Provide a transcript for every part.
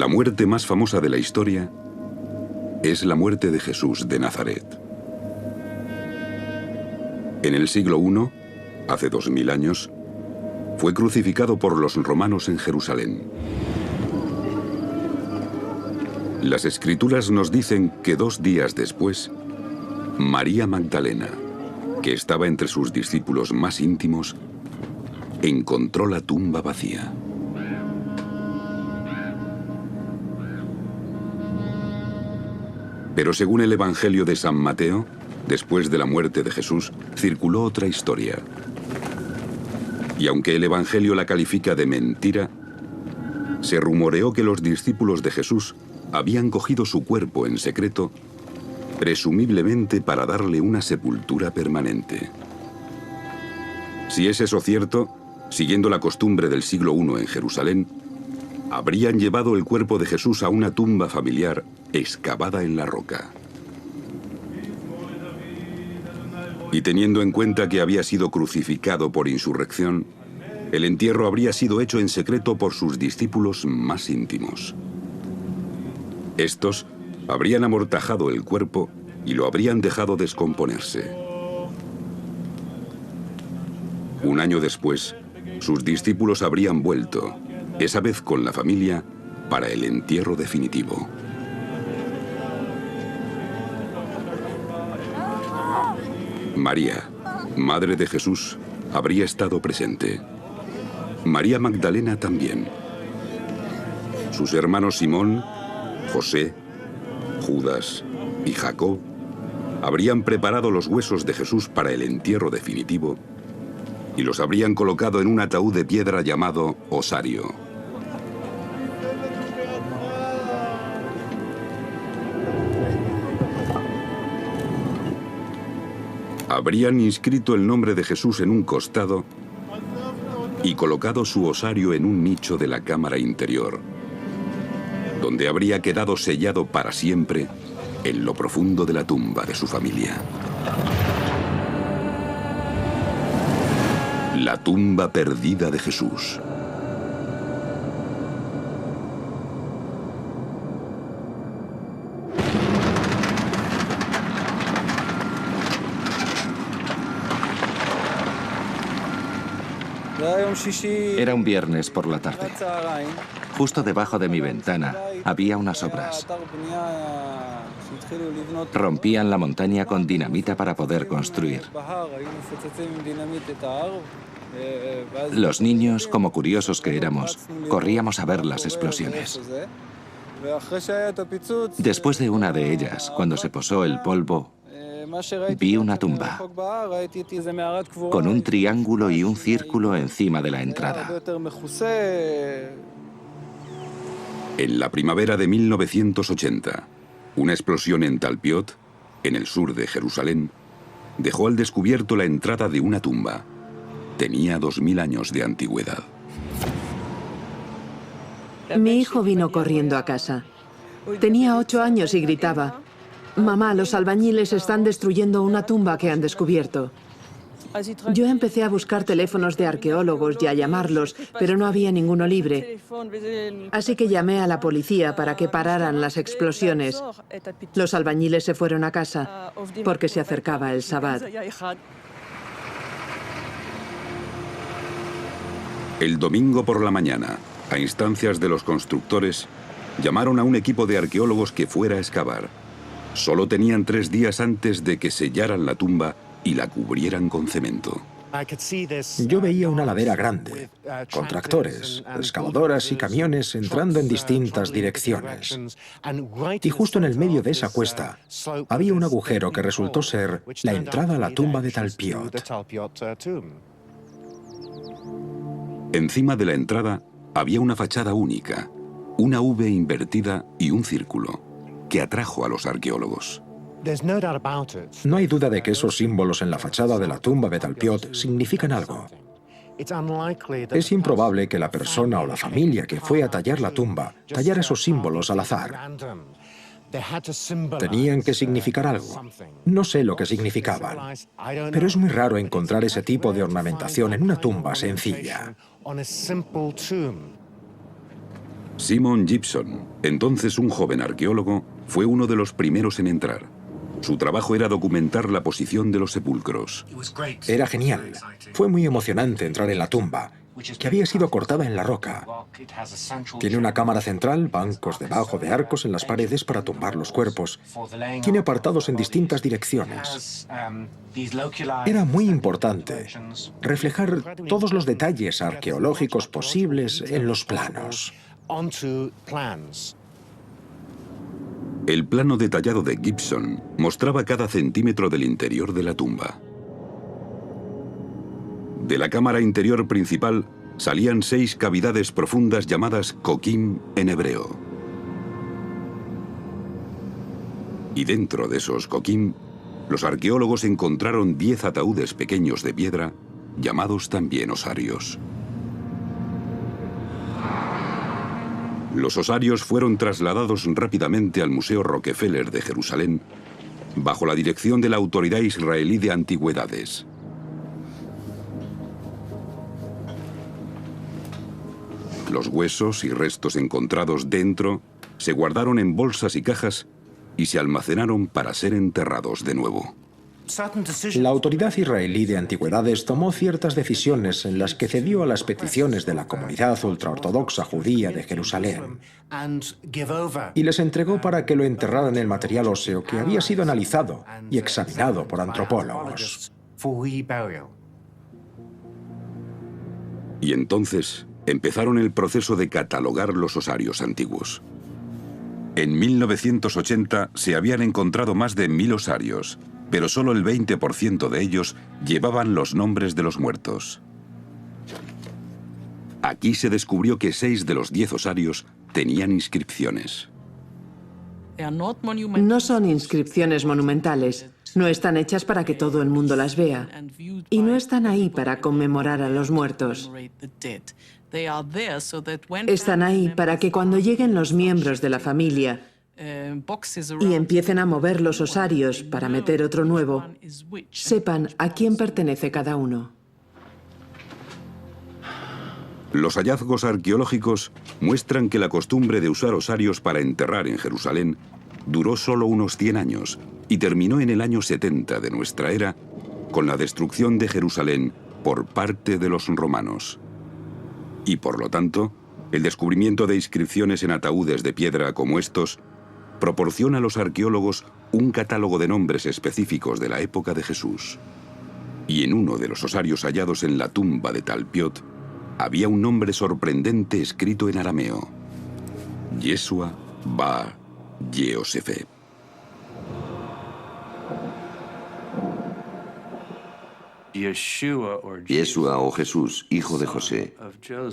La muerte más famosa de la historia es la muerte de Jesús de Nazaret. En el siglo I, hace 2000 años, fue crucificado por los romanos en Jerusalén. Las Escrituras nos dicen que 2 días después, María Magdalena, que estaba entre sus discípulos más íntimos, encontró la tumba vacía. Pero según el Evangelio de San Mateo, después de la muerte de Jesús, circuló otra historia. Y aunque el Evangelio la califica de mentira, se rumoreó que los discípulos de Jesús habían cogido su cuerpo en secreto, presumiblemente para darle una sepultura permanente. Si es eso cierto, siguiendo la costumbre del siglo I en Jerusalén, habrían llevado el cuerpo de Jesús a una tumba familiar excavada en la roca. Y teniendo en cuenta que había sido crucificado por insurrección, el entierro habría sido hecho en secreto por sus discípulos más íntimos. Estos habrían amortajado el cuerpo y lo habrían dejado descomponerse. Un año después, sus discípulos habrían vuelto, esa vez con la familia, para el entierro definitivo. María, madre de Jesús, habría estado presente. María Magdalena también. Sus hermanos Simón, José, Judas y Jacob habrían preparado los huesos de Jesús para el entierro definitivo y los habrían colocado en un ataúd de piedra llamado osario. Habrían inscrito el nombre de Jesús en un costado y colocado su osario en un nicho de la cámara interior, donde habría quedado sellado para siempre en lo profundo de la tumba de su familia. La tumba perdida de Jesús. Era un viernes por la tarde. Justo debajo de mi ventana había unas obras. Rompían la montaña con dinamita para poder construir. Los niños, como curiosos que éramos, corríamos a ver las explosiones. Después de una de ellas, cuando se posó el polvo, vi una tumba, con un triángulo y un círculo encima de la entrada. En la primavera de 1980, una explosión en Talpiot, en el sur de Jerusalén, dejó al descubierto la entrada de una tumba. Tenía 2000 años de antigüedad. Mi hijo vino corriendo a casa. Tenía 8 años y gritaba: «Mamá, los albañiles están destruyendo una tumba que han descubierto». Yo empecé a buscar teléfonos de arqueólogos y a llamarlos, pero no había ninguno libre. Así que llamé a la policía para que pararan las explosiones. Los albañiles se fueron a casa porque se acercaba el Sabbat. El domingo por la mañana, a instancias de los constructores, llamaron a un equipo de arqueólogos que fuera a excavar. Solo tenían 3 días antes de que sellaran la tumba y la cubrieran con cemento. Yo veía una ladera grande, con tractores, excavadoras y camiones entrando en distintas direcciones. Y justo en el medio de esa cuesta había un agujero que resultó ser la entrada a la tumba de Talpiot. Encima de la entrada había una fachada única, una V invertida y un círculo, que atrajo a los arqueólogos. No hay duda de que esos símbolos en la fachada de la tumba de Talpiot significan algo. Es improbable que la persona o la familia que fue a tallar la tumba tallara esos símbolos al azar. Tenían que significar algo. No sé lo que significaban, pero es muy raro encontrar ese tipo de ornamentación en una tumba sencilla. Simon Gibson, entonces un joven arqueólogo, fue uno de los primeros en entrar. Su trabajo era documentar la posición de los sepulcros. Era genial. Fue muy emocionante entrar en la tumba, que había sido cortada en la roca. Tiene una cámara central, bancos debajo de arcos en las paredes para tumbar los cuerpos. Tiene apartados en distintas direcciones. Era muy importante reflejar todos los detalles arqueológicos posibles en los planos. El plano detallado de Gibson mostraba cada centímetro del interior de la tumba. De la cámara interior principal salían 6 cavidades profundas llamadas Kokim en hebreo. Y dentro de esos Kokim, los arqueólogos encontraron 10 ataúdes pequeños de piedra, llamados también osarios. Los osarios fueron trasladados rápidamente al Museo Rockefeller de Jerusalén, bajo la dirección de la Autoridad Israelí de Antigüedades. Los huesos y restos encontrados dentro se guardaron en bolsas y cajas y se almacenaron para ser enterrados de nuevo. La Autoridad Israelí de Antigüedades tomó ciertas decisiones en las que cedió a las peticiones de la comunidad ultraortodoxa judía de Jerusalén y les entregó para que lo enterraran en el material óseo que había sido analizado y examinado por antropólogos. Y entonces empezaron el proceso de catalogar los osarios antiguos. En 1980 se habían encontrado más de 1000 osarios, pero solo el 20% de ellos llevaban los nombres de los muertos. Aquí se descubrió que 6 de los 10 osarios tenían inscripciones. No son inscripciones monumentales, no están hechas para que todo el mundo las vea, y no están ahí para conmemorar a los muertos. Están ahí para que cuando lleguen los miembros de la familia y empiecen a mover los osarios para meter otro nuevo, sepan a quién pertenece cada uno. Los hallazgos arqueológicos muestran que la costumbre de usar osarios para enterrar en Jerusalén duró solo unos 100 años y terminó en el año 70 de nuestra era con la destrucción de Jerusalén por parte de los romanos. Y por lo tanto, el descubrimiento de inscripciones en ataúdes de piedra como estos proporciona a los arqueólogos un catálogo de nombres específicos de la época de Jesús. Y en uno de los osarios hallados en la tumba de Talpiot había un nombre sorprendente escrito en arameo: Yeshua Bar Yosef. Yeshua o Jesús, hijo de José.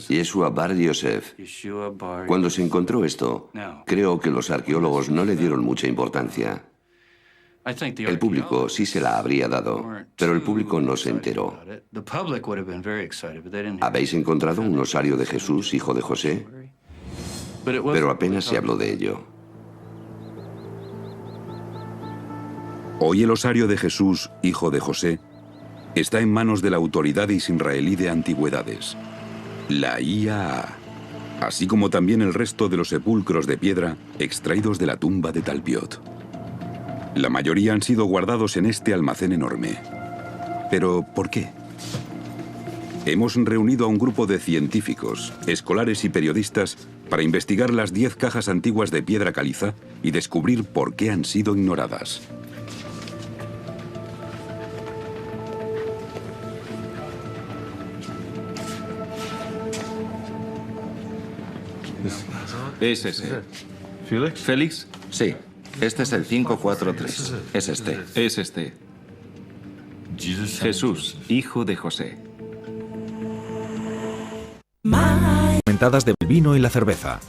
Yeshua Bar Yosef. Cuando se encontró esto, creo que los arqueólogos no le dieron mucha importancia. El público sí se la habría dado, pero el público no se enteró. ¿Habéis encontrado un osario de Jesús, hijo de José? Pero apenas se habló de ello. Hoy el osario de Jesús, hijo de José, está en manos de la Autoridad Israelí de Antigüedades, la IAA, así como también el resto de los sepulcros de piedra extraídos de la tumba de Talpiot. La mayoría han sido guardados en este almacén enorme. ¿Pero por qué? Hemos reunido a un grupo de científicos, escolares y periodistas para investigar las 10 cajas antiguas de piedra caliza y descubrir por qué han sido ignoradas. ¿Es ese? ¿Félix? Sí, este es el 543. Es este. Es este. Jesús, hijo de José. Comentadas del vino y la cerveza.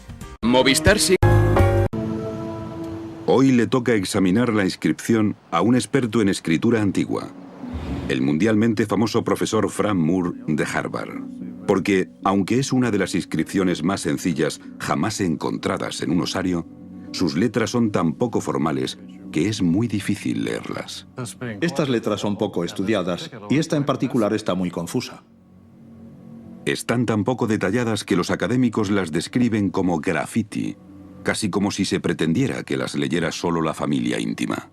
Movistar sí. Hoy le toca examinar la inscripción a un experto en escritura antigua, el mundialmente famoso profesor Frank Moore de Harvard. Porque, aunque es una de las inscripciones más sencillas jamás encontradas en un osario, sus letras son tan poco formales que es muy difícil leerlas. Estas letras son poco estudiadas y esta en particular está muy confusa. están tan poco detalladas que los académicos las describen como graffiti, casi como si se pretendiera que las leyera solo la familia íntima.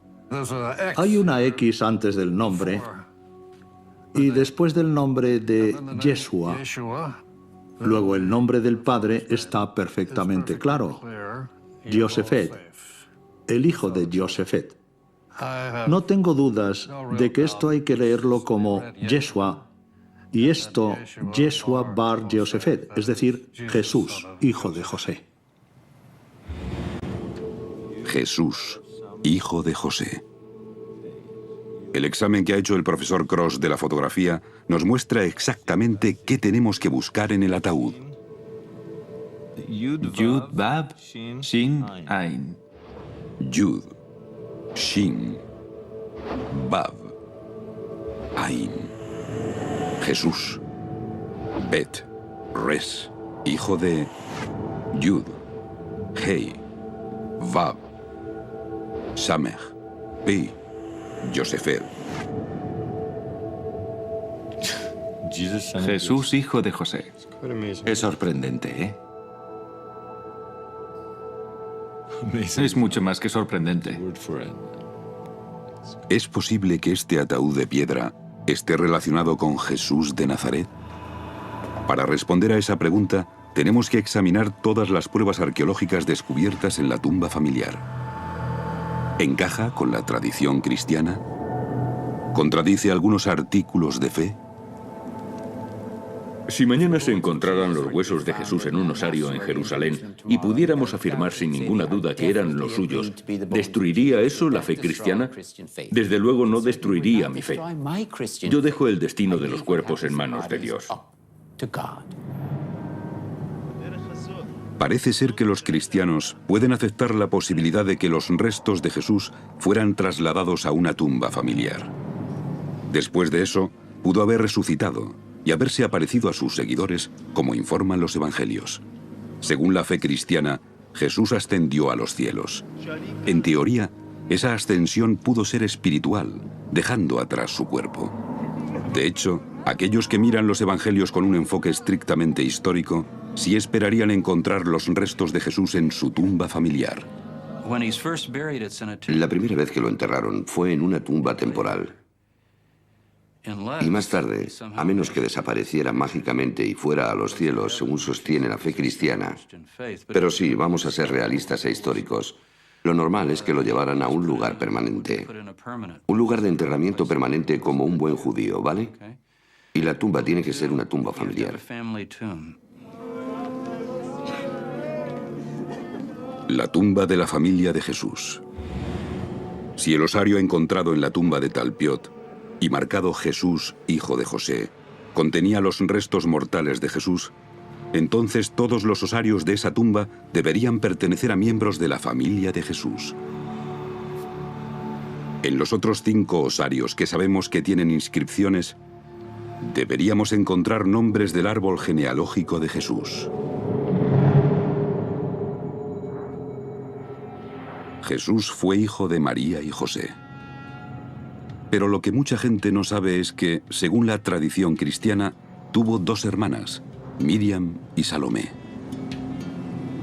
Hay una X antes del nombre y después del nombre de Yeshua. Luego el nombre del padre está perfectamente claro. Yosefet, el hijo de Yosefet. No tengo dudas de que esto hay que leerlo como Yeshua y esto Yeshua bar Yosefet, es decir, Jesús, hijo de José. Jesús, hijo de José. El examen que ha hecho el profesor Cross de la fotografía nos muestra exactamente qué tenemos que buscar en el ataúd. Yud, Bab, Shin, Ain. Yud, Shin, Bab, Ain. Jesús. Bet, Res, hijo de Yud, Hei, Vav, Samech, Pi, Yosefet. Jesús, hijo de José. Es sorprendente, ¿eh? Es mucho más que sorprendente. ¿Es posible que este ataúd de piedra esté relacionado con Jesús de Nazaret? Para responder a esa pregunta, tenemos que examinar todas las pruebas arqueológicas descubiertas en la tumba familiar. ¿Encaja con la tradición cristiana? ¿Contradice algunos artículos de fe? Si mañana se encontraran los huesos de Jesús en un osario en Jerusalén y pudiéramos afirmar sin ninguna duda que eran los suyos, ¿destruiría eso la fe cristiana? Desde luego no destruiría mi fe. Yo dejo el destino de los cuerpos en manos de Dios. Parece ser que los cristianos pueden aceptar la posibilidad de que los restos de Jesús fueran trasladados a una tumba familiar. Después de eso, pudo haber resucitado y haberse aparecido a sus seguidores, como informan los evangelios. Según la fe cristiana, Jesús ascendió a los cielos. En teoría, esa ascensión pudo ser espiritual, dejando atrás su cuerpo. De hecho, aquellos que miran los evangelios con un enfoque estrictamente histórico, sí esperarían encontrar los restos de Jesús en su tumba familiar. La primera vez que lo enterraron fue en una tumba temporal. Y más tarde, a menos que desapareciera mágicamente y fuera a los cielos, según sostiene la fe cristiana. Pero sí, vamos a ser realistas e históricos. Lo normal es que lo llevaran a un lugar permanente. Un lugar de enterramiento permanente como un buen judío, ¿vale? Y la tumba tiene que ser una tumba familiar. La tumba de la familia de Jesús. Si el osario encontrado en la tumba de Talpiot y marcado Jesús, hijo de José, contenía los restos mortales de Jesús, entonces todos los osarios de esa tumba deberían pertenecer a miembros de la familia de Jesús. En los otros 5 osarios que sabemos que tienen inscripciones, deberíamos encontrar nombres del árbol genealógico de Jesús. Jesús fue hijo de María y José. Pero lo que mucha gente no sabe es que, según la tradición cristiana, tuvo 2 hermanas, Miriam y Salomé.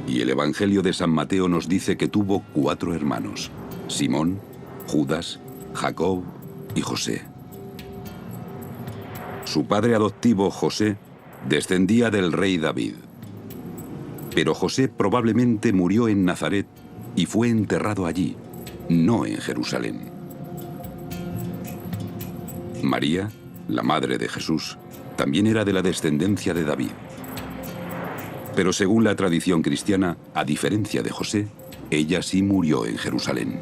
Y el Evangelio de San Mateo nos dice que tuvo 4 hermanos, Simón, Judas, Jacob y José. Su padre adoptivo, José, descendía del rey David. Pero José probablemente murió en Nazaret y fue enterrado allí, no en Jerusalén. María, la madre de Jesús, también era de la descendencia de David. Pero según la tradición cristiana, a diferencia de José, ella sí murió en Jerusalén.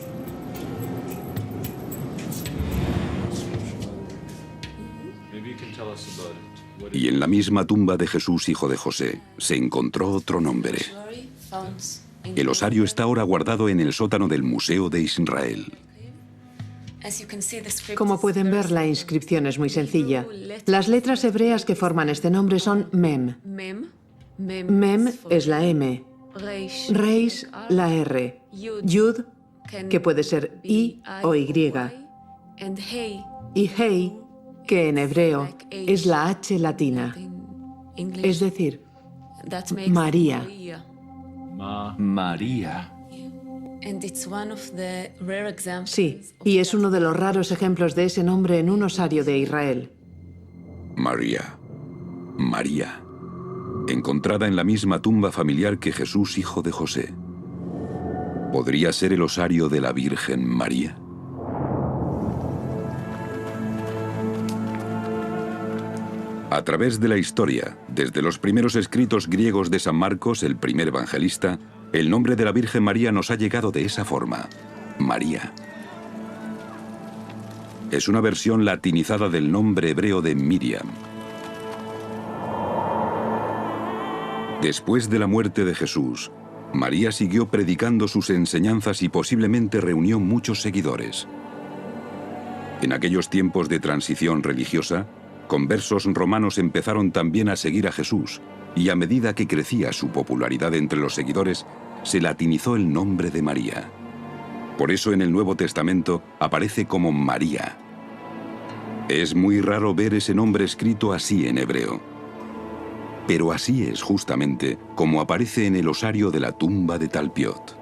Y en la misma tumba de Jesús, hijo de José, se encontró otro nombre. El osario está ahora guardado en el sótano del Museo de Israel. Como pueden ver, la inscripción es muy sencilla. Las letras hebreas que forman este nombre son Mem. Mem es la M, Reish la R, Yud, que puede ser I o Y, y Hei, que en hebreo es la H latina. es decir, María. María. Sí, y es uno de los raros ejemplos de ese nombre en un osario de Israel. María. María. Encontrada en la misma tumba familiar que Jesús, hijo de José. ¿Podría ser el osario de la Virgen María? A través de la historia, desde los primeros escritos griegos de San Marcos, el primer evangelista, el nombre de la Virgen María nos ha llegado de esa forma: María. Es una versión latinizada del nombre hebreo de Miriam. Después de la muerte de Jesús, María siguió predicando sus enseñanzas y posiblemente reunió muchos seguidores. En aquellos tiempos de transición religiosa, conversos romanos empezaron también a seguir a Jesús, y a medida que crecía su popularidad entre los seguidores, se latinizó el nombre de María. Por eso en el Nuevo Testamento aparece como María. Es muy raro ver ese nombre escrito así en hebreo. Pero así es justamente como aparece en el osario de la tumba de Talpiot.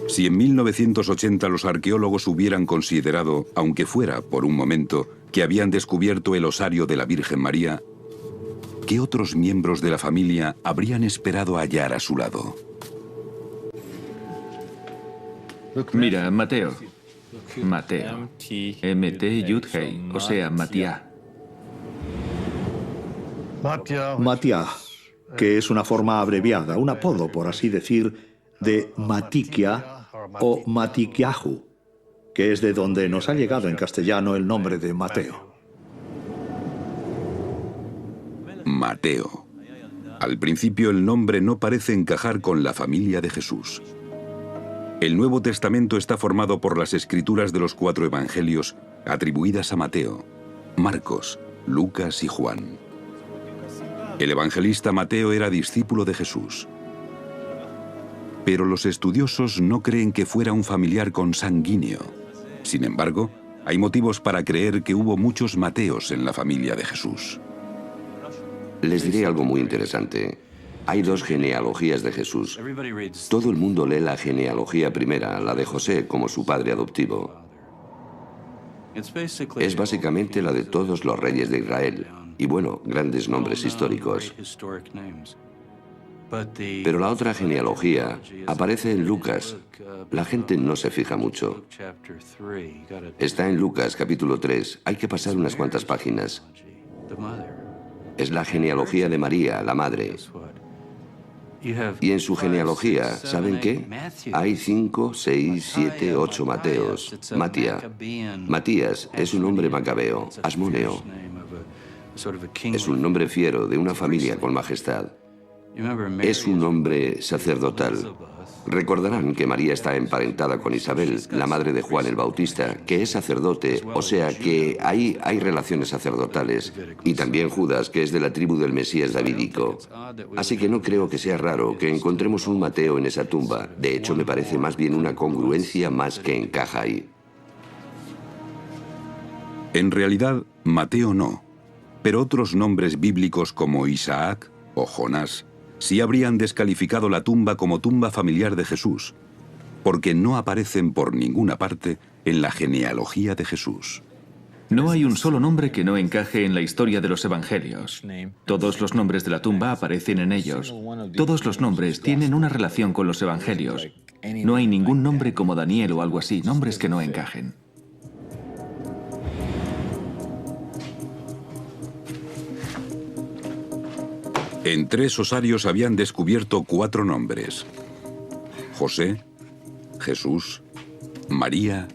Si en 1980 los arqueólogos hubieran considerado, aunque fuera por un momento, que habían descubierto el osario de la Virgen María, ¿qué otros miembros de la familia habrían esperado hallar a su lado? Mira, Mateo. Mateo. M-T Yud-Hei, o sea, Matías. Matías, que es una forma abreviada, un apodo, por así decir, de Matiquia o Matiquiahu, que es de donde nos ha llegado en castellano el nombre de Mateo. Mateo. Al principio el nombre no parece encajar con la familia de Jesús. El Nuevo Testamento está formado por las escrituras de los 4 evangelios atribuidas a Mateo, Marcos, Lucas y Juan. El evangelista Mateo era discípulo de Jesús. Pero los estudiosos no creen que fuera un familiar consanguíneo. Sin embargo, hay motivos para creer que hubo muchos Mateos en la familia de Jesús. Les diré algo muy interesante. Hay 2 genealogías de Jesús. Todo el mundo lee la genealogía primera, la de José, como su padre adoptivo. Es básicamente la de todos los reyes de Israel. Y bueno, grandes nombres históricos. Pero la otra genealogía aparece en Lucas. La gente no se fija mucho. Está en Lucas, capítulo 3. Hay que pasar unas cuantas páginas. Es la genealogía de María, la madre. Y en su genealogía, ¿saben qué? Hay 5, 6, 7, 8 Mateos. Matías es un hombre macabeo, asmoneo. Es un nombre fiero de una familia con majestad. Es un hombre sacerdotal. Recordarán que María está emparentada con Isabel, la madre de Juan el Bautista, que es sacerdote, o sea que ahí hay relaciones sacerdotales. Y también Judas, que es de la tribu del Mesías davídico. Así que no creo que sea raro que encontremos un Mateo en esa tumba. De hecho, me parece más bien una congruencia más que encaja ahí. En realidad, Mateo no. Pero otros nombres bíblicos como Isaac o Jonás sí habrían descalificado la tumba como tumba familiar de Jesús, porque no aparecen por ninguna parte en la genealogía de Jesús. No hay un solo nombre que no encaje en la historia de los evangelios. Todos los nombres de la tumba aparecen en ellos. Todos los nombres tienen una relación con los evangelios. No hay ningún nombre como Daniel o algo así, nombres que no encajen. En 3 osarios habían descubierto 4 nombres: José, Jesús, María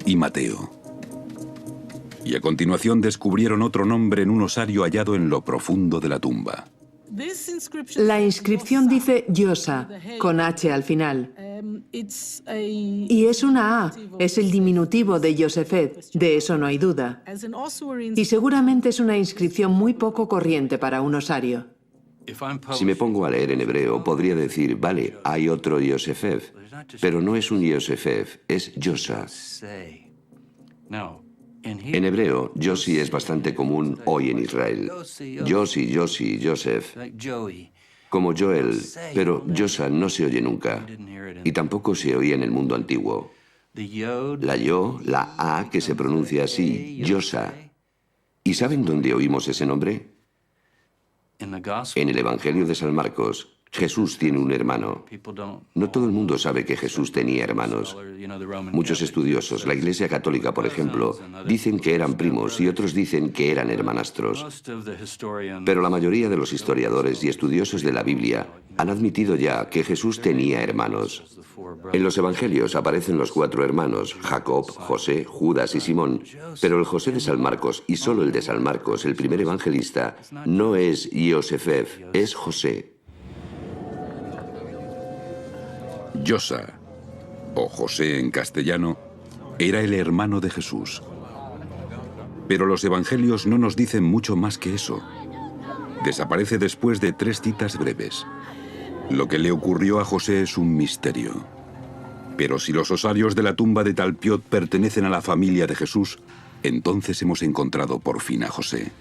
y Mateo. Y a continuación descubrieron otro nombre en un osario hallado en lo profundo de la tumba. La inscripción dice Yosa, con H al final. Y es una A, es el diminutivo de Yosefet, de eso no hay duda. Y seguramente es una inscripción muy poco corriente para un osario. Si me pongo a leer en hebreo, podría decir, vale, hay otro Yosefef, pero no es un Yosefef, es Yosa. En hebreo, Yossi es bastante común hoy en Israel. Yossi, Yossi, Joseph, como Joel, pero Yosa no se oye nunca, y tampoco se oía en el mundo antiguo. La Yo, la A, que se pronuncia así, Yosa. ¿Y saben dónde oímos ese nombre? En el Evangelio de San Marcos. Jesús tiene un hermano. No todo el mundo sabe que Jesús tenía hermanos. Muchos estudiosos, la Iglesia Católica, por ejemplo, dicen que eran primos y otros dicen que eran hermanastros. Pero la mayoría de los historiadores y estudiosos de la Biblia han admitido ya que Jesús tenía hermanos. En los Evangelios aparecen los 4 hermanos, Jacob, José, Judas y Simón, pero el José de San Marcos, y solo el de San Marcos, el primer evangelista, no es Yosefef, es José. Yosa, o José en castellano, era el hermano de Jesús. Pero los evangelios no nos dicen mucho más que eso. Desaparece después de 3 citas breves. Lo que le ocurrió a José es un misterio. Pero si los osarios de la tumba de Talpiot pertenecen a la familia de Jesús, entonces hemos encontrado por fin a José.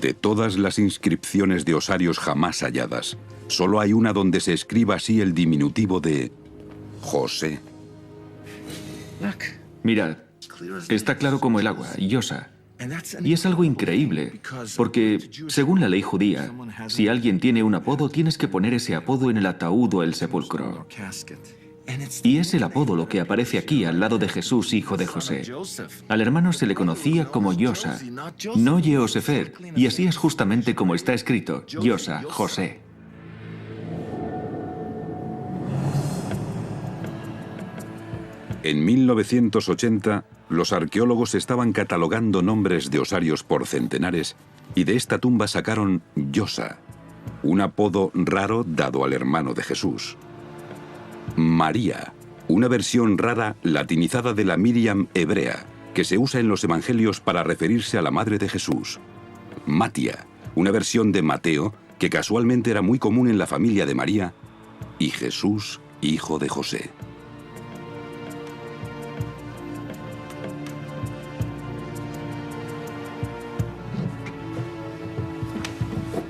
De todas las inscripciones de osarios jamás halladas, solo hay una donde se escriba así el diminutivo de José. Mirad, está claro como el agua, Yosa. Y es algo increíble, porque según la ley judía, si alguien tiene un apodo, tienes que poner ese apodo en el ataúd o el sepulcro. Y es el apodo lo que aparece aquí al lado de Jesús, hijo de José. Al hermano se le conocía como Yosa, no Yehosefer, y así es justamente como está escrito, Yosa, José. En 1980, los arqueólogos estaban catalogando nombres de osarios por centenares y de esta tumba sacaron Yosa, un apodo raro dado al hermano de Jesús. María, una versión rara latinizada de la Miriam hebrea, que se usa en los evangelios para referirse a la madre de Jesús. Matia, una versión de Mateo, que casualmente era muy común en la familia de María, y Jesús, hijo de José.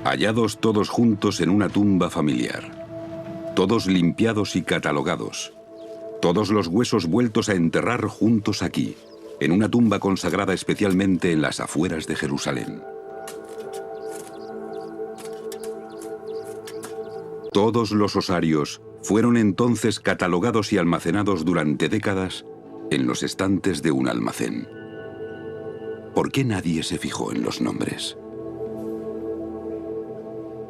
Hallados todos juntos en una tumba familiar, todos limpiados y catalogados, todos los huesos vueltos a enterrar juntos aquí, en una tumba consagrada especialmente en las afueras de Jerusalén. Todos los osarios fueron entonces catalogados y almacenados durante décadas en los estantes de un almacén. ¿Por qué nadie se fijó en los nombres?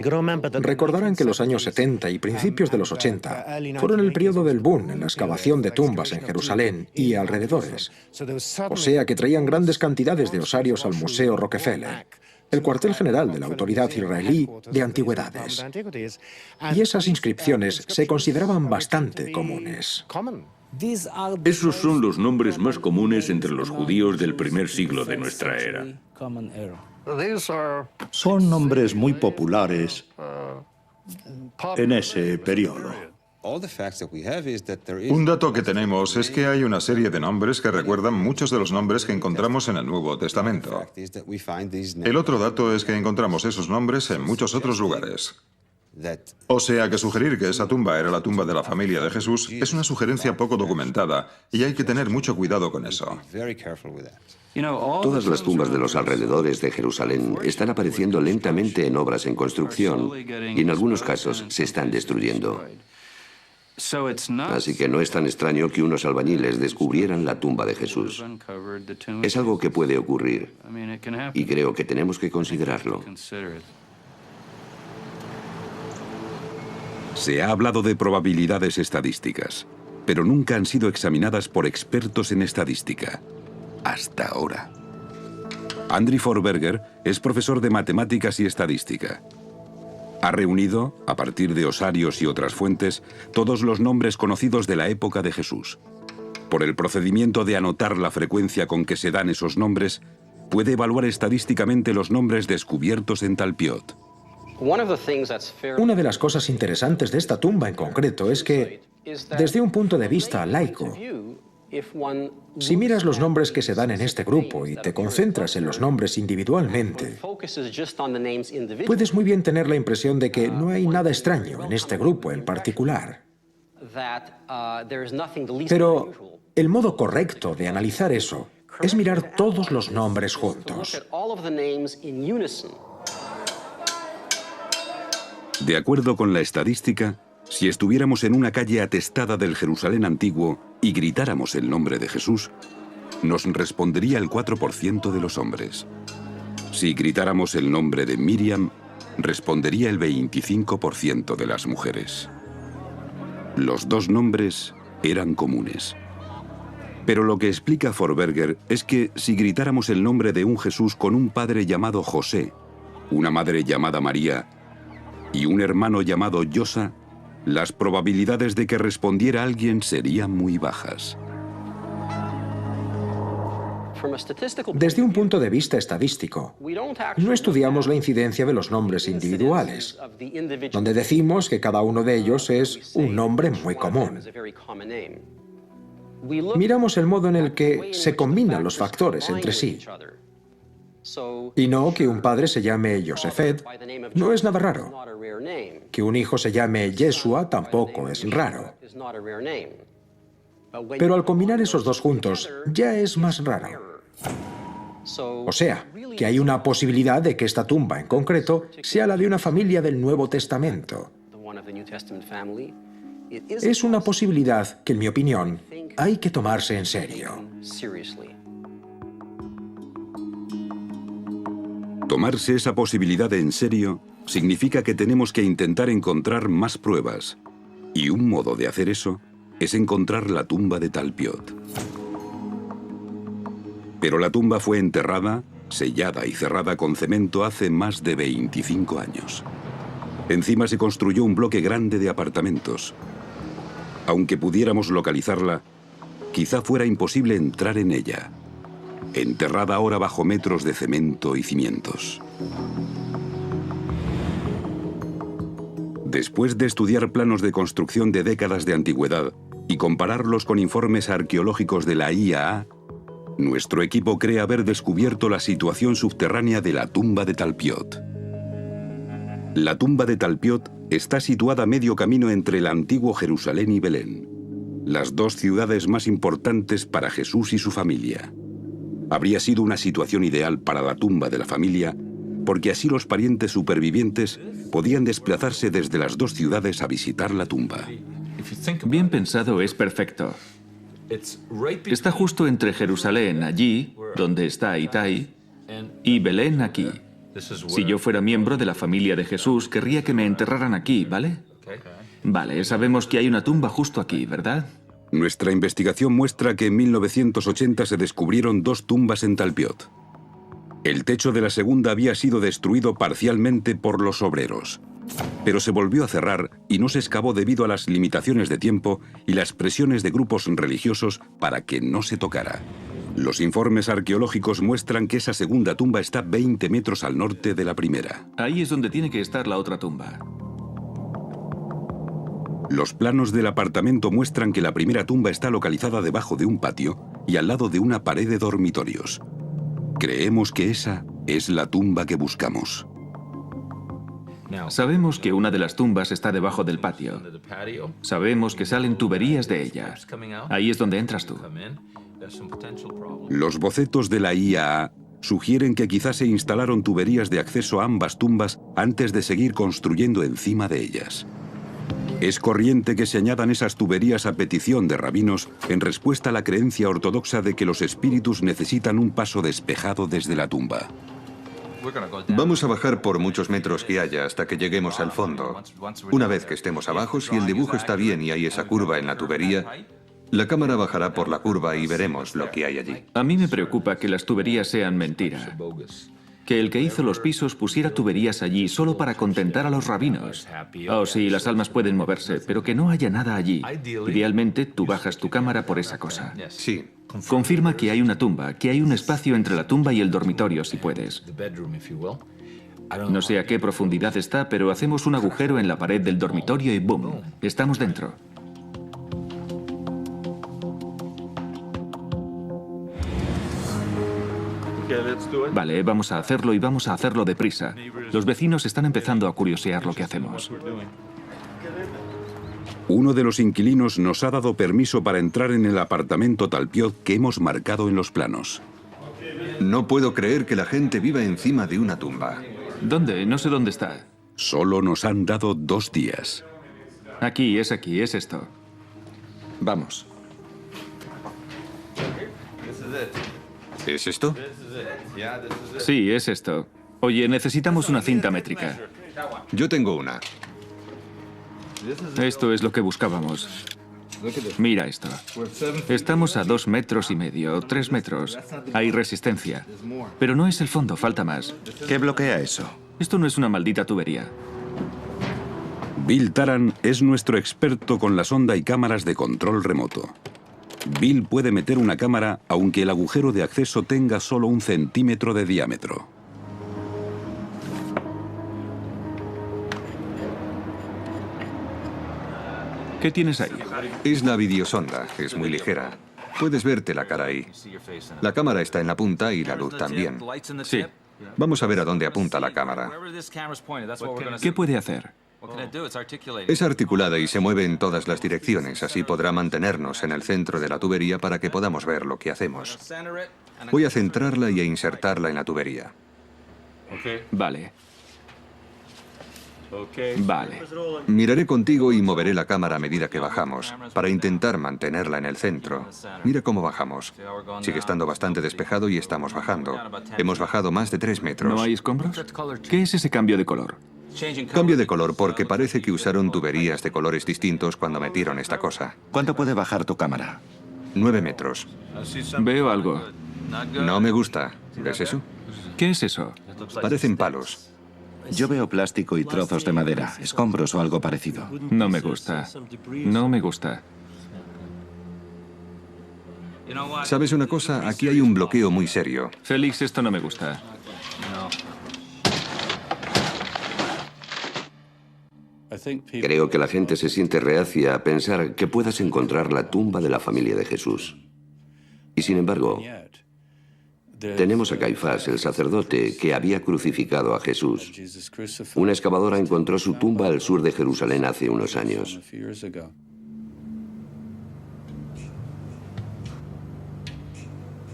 Recordarán que los años 70 y principios de los 80 fueron el periodo del boom en la excavación de tumbas en Jerusalén y alrededores. O sea que traían grandes cantidades de osarios al Museo Rockefeller, el cuartel general de la Autoridad Israelí de Antigüedades. Y esas inscripciones se consideraban bastante comunes. Esos son los nombres más comunes entre los judíos del primer siglo de nuestra era. Son nombres muy populares en ese periodo. Un dato que tenemos es que hay una serie de nombres que recuerdan muchos de los nombres que encontramos en el Nuevo Testamento. El otro dato es que encontramos esos nombres en muchos otros lugares. O sea que sugerir que esa tumba era la tumba de la familia de Jesús es una sugerencia poco documentada y hay que tener mucho cuidado con eso. Todas las tumbas de los alrededores de Jerusalén están apareciendo lentamente en obras en construcción y en algunos casos se están destruyendo. Así que no es tan extraño que unos albañiles descubrieran la tumba de Jesús. Es algo que puede ocurrir y creo que tenemos que considerarlo. Se ha hablado de probabilidades estadísticas, pero nunca han sido examinadas por expertos en estadística. Hasta ahora. Andrew Forberger es profesor de matemáticas y estadística. Ha reunido, a partir de osarios y otras fuentes, todos los nombres conocidos de la época de Jesús. Por el procedimiento de anotar la frecuencia con que se dan esos nombres, puede evaluar estadísticamente los nombres descubiertos en Talpiot. Una de las cosas interesantes de esta tumba en concreto es que, desde un punto de vista laico, Si miras los nombres que se dan en este grupo y te concentras en los nombres individualmente, puedes muy bien tener la impresión de que no hay nada extraño en este grupo en particular. Pero el modo correcto de analizar eso es mirar todos los nombres juntos. De acuerdo con la estadística, si estuviéramos en una calle atestada del Jerusalén antiguo y gritáramos el nombre de Jesús, nos respondería el 4% de los hombres. Si gritáramos el nombre de Miriam, respondería el 25% de las mujeres. Los dos nombres eran comunes. Pero lo que explica Forberger es que si gritáramos el nombre de un Jesús con un padre llamado José, una madre llamada María y un hermano llamado Yosa, las probabilidades de que respondiera alguien serían muy bajas. Desde un punto de vista estadístico, no estudiamos la incidencia de los nombres individuales, donde decimos que cada uno de ellos es un nombre muy común. Miramos el modo en el que se combinan los factores entre sí. Y no que un padre se llame Yosefet no es nada raro. Que un hijo se llame Yeshua tampoco es raro. Pero al combinar esos dos juntos, ya es más raro. O sea, que hay una posibilidad de que esta tumba en concreto sea la de una familia del Nuevo Testamento. Es una posibilidad que, en mi opinión, hay que tomarse en serio. Tomarse esa posibilidad en serio significa que tenemos que intentar encontrar más pruebas. Y un modo de hacer eso es encontrar la tumba de Talpiot. Pero la tumba fue enterrada, sellada y cerrada con cemento hace más de 25 años. Encima se construyó un bloque grande de apartamentos. Aunque pudiéramos localizarla, quizá fuera imposible entrar en ella, enterrada ahora bajo metros de cemento y cimientos. Después de estudiar planos de construcción de décadas de antigüedad y compararlos con informes arqueológicos de la IAA, nuestro equipo cree haber descubierto la situación subterránea de la tumba de Talpiot. La tumba de Talpiot está situada a medio camino entre el antiguo Jerusalén y Belén, las dos ciudades más importantes para Jesús y su familia. Habría sido una situación ideal para la tumba de la familia, porque así los parientes supervivientes podían desplazarse desde las dos ciudades a visitar la tumba. Bien pensado, es perfecto. Está justo entre Jerusalén, allí, donde está Itai, y Belén, aquí. Si yo fuera miembro de la familia de Jesús, querría que me enterraran aquí, ¿vale? Vale, sabemos que hay una tumba justo aquí, ¿verdad? Nuestra investigación muestra que en 1980 se descubrieron dos tumbas en Talpiot. El techo de la segunda había sido destruido parcialmente por los obreros, pero se volvió a cerrar y no se excavó debido a las limitaciones de tiempo y las presiones de grupos religiosos para que no se tocara. Los informes arqueológicos muestran que esa segunda tumba está 20 metros al norte de la primera. Ahí es donde tiene que estar la otra tumba. Los planos del apartamento muestran que la primera tumba está localizada debajo de un patio y al lado de una pared de dormitorios. Creemos que esa es la tumba que buscamos. Sabemos que una de las tumbas está debajo del patio. Sabemos que salen tuberías de ella. Ahí es donde entras tú. Los bocetos de la IAA sugieren que quizás se instalaron tuberías de acceso a ambas tumbas antes de seguir construyendo encima de ellas. Es corriente que se añadan esas tuberías a petición de rabinos en respuesta a la creencia ortodoxa de que los espíritus necesitan un paso despejado desde la tumba. Vamos a bajar por muchos metros que haya hasta que lleguemos al fondo. Una vez que estemos abajo, si el dibujo está bien y hay esa curva en la tubería, la cámara bajará por la curva y veremos lo que hay allí. A mí me preocupa que las tuberías sean mentira. Que el que hizo los pisos pusiera tuberías allí solo para contentar a los rabinos. Oh, sí, las almas pueden moverse, pero que no haya nada allí. Idealmente, tú bajas tu cámara por esa cosa. Sí. Confirma que hay una tumba, que hay un espacio entre la tumba y el dormitorio, si puedes. No sé a qué profundidad está, pero hacemos un agujero en la pared del dormitorio y ¡boom! Estamos dentro. Vale, vamos a hacerlo y vamos a hacerlo deprisa. Los vecinos están empezando a curiosear lo que hacemos. Uno de los inquilinos nos ha dado permiso para entrar en el apartamento Talpiot que hemos marcado en los planos. No puedo creer que la gente viva encima de una tumba. ¿Dónde? No sé dónde está. Solo nos han dado 2 días. Aquí, es esto. Vamos. ¿Es esto? Sí, es esto. Oye, necesitamos una cinta métrica. Yo tengo una. Esto es lo que buscábamos. Mira esto. Estamos a 2,5 metros, 3 metros. Hay resistencia. Pero no es el fondo, falta más. ¿Qué bloquea eso? Esto no es una maldita tubería. Bill Taran es nuestro experto con la sonda y cámaras de control remoto. Bill puede meter una cámara aunque el agujero de acceso tenga solo 1 centímetro de diámetro. ¿Qué tienes ahí? Es la videosonda, es muy ligera. Puedes verte la cara ahí. La cámara está en la punta y la luz también. Sí. Vamos a ver a dónde apunta la cámara. ¿Qué puede hacer? Es articulada y se mueve en todas las direcciones, así podrá mantenernos en el centro de la tubería para que podamos ver lo que hacemos. Voy a centrarla y a insertarla en la tubería. Vale. Vale. Miraré contigo y moveré la cámara a medida que bajamos, para intentar mantenerla en el centro. Mira cómo bajamos. Sigue estando bastante despejado y estamos bajando. Hemos bajado más de 3 metros. ¿No hay escombros? ¿Qué es ese cambio de color? Cambio de color porque parece que usaron tuberías de colores distintos cuando metieron esta cosa. ¿Cuánto puede bajar tu cámara? 9 metros. Veo algo. No me gusta. ¿Ves eso? ¿Qué es eso? Parecen palos. Yo veo plástico y trozos de madera, escombros o algo parecido. No me gusta. No me gusta. ¿Sabes una cosa? Aquí hay un bloqueo muy serio. Félix, esto no me gusta. Creo que la gente se siente reacia a pensar que puedas encontrar la tumba de la familia de Jesús. Y sin embargo, tenemos a Caifás, el sacerdote, que había crucificado a Jesús. Una excavadora encontró su tumba al sur de Jerusalén hace unos años.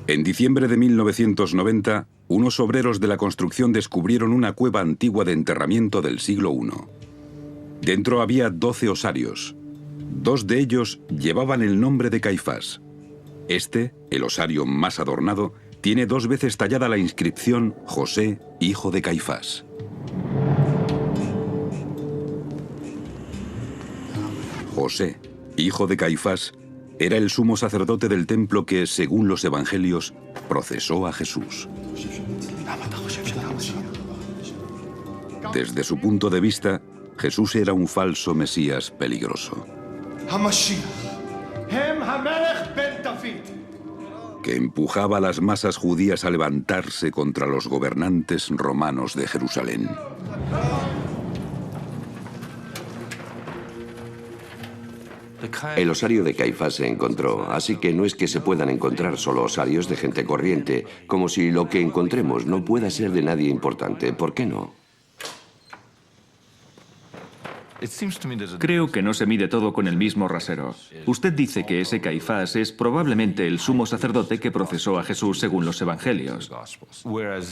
En diciembre de 1990, unos obreros de la construcción descubrieron una cueva antigua de enterramiento del siglo I. Dentro había 12 osarios. 2 de ellos llevaban el nombre de Caifás. Este, el osario más adornado, tiene 2 veces tallada la inscripción José, hijo de Caifás. José, hijo de Caifás, era el sumo sacerdote del templo que, según los evangelios, procesó a Jesús. Desde su punto de vista, Jesús era un falso Mesías peligroso, que empujaba a las masas judías a levantarse contra los gobernantes romanos de Jerusalén. El osario de Caifás se encontró, así que no es que se puedan encontrar solo osarios de gente corriente, como si lo que encontremos no pueda ser de nadie importante. ¿Por qué no? Creo que no se mide todo con el mismo rasero. Usted dice que ese Caifás es probablemente el sumo sacerdote que procesó a Jesús según los evangelios.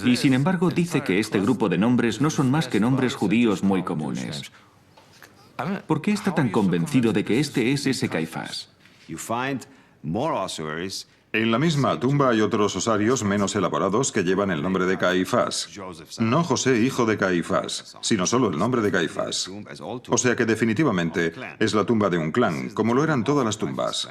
Y sin embargo dice que este grupo de nombres no son más que nombres judíos muy comunes. ¿Por qué está tan convencido de que este es ese Caifás? En la misma tumba hay otros osarios menos elaborados que llevan el nombre de Caifás. No José, hijo de Caifás, sino solo el nombre de Caifás. O sea que definitivamente es la tumba de un clan, como lo eran todas las tumbas.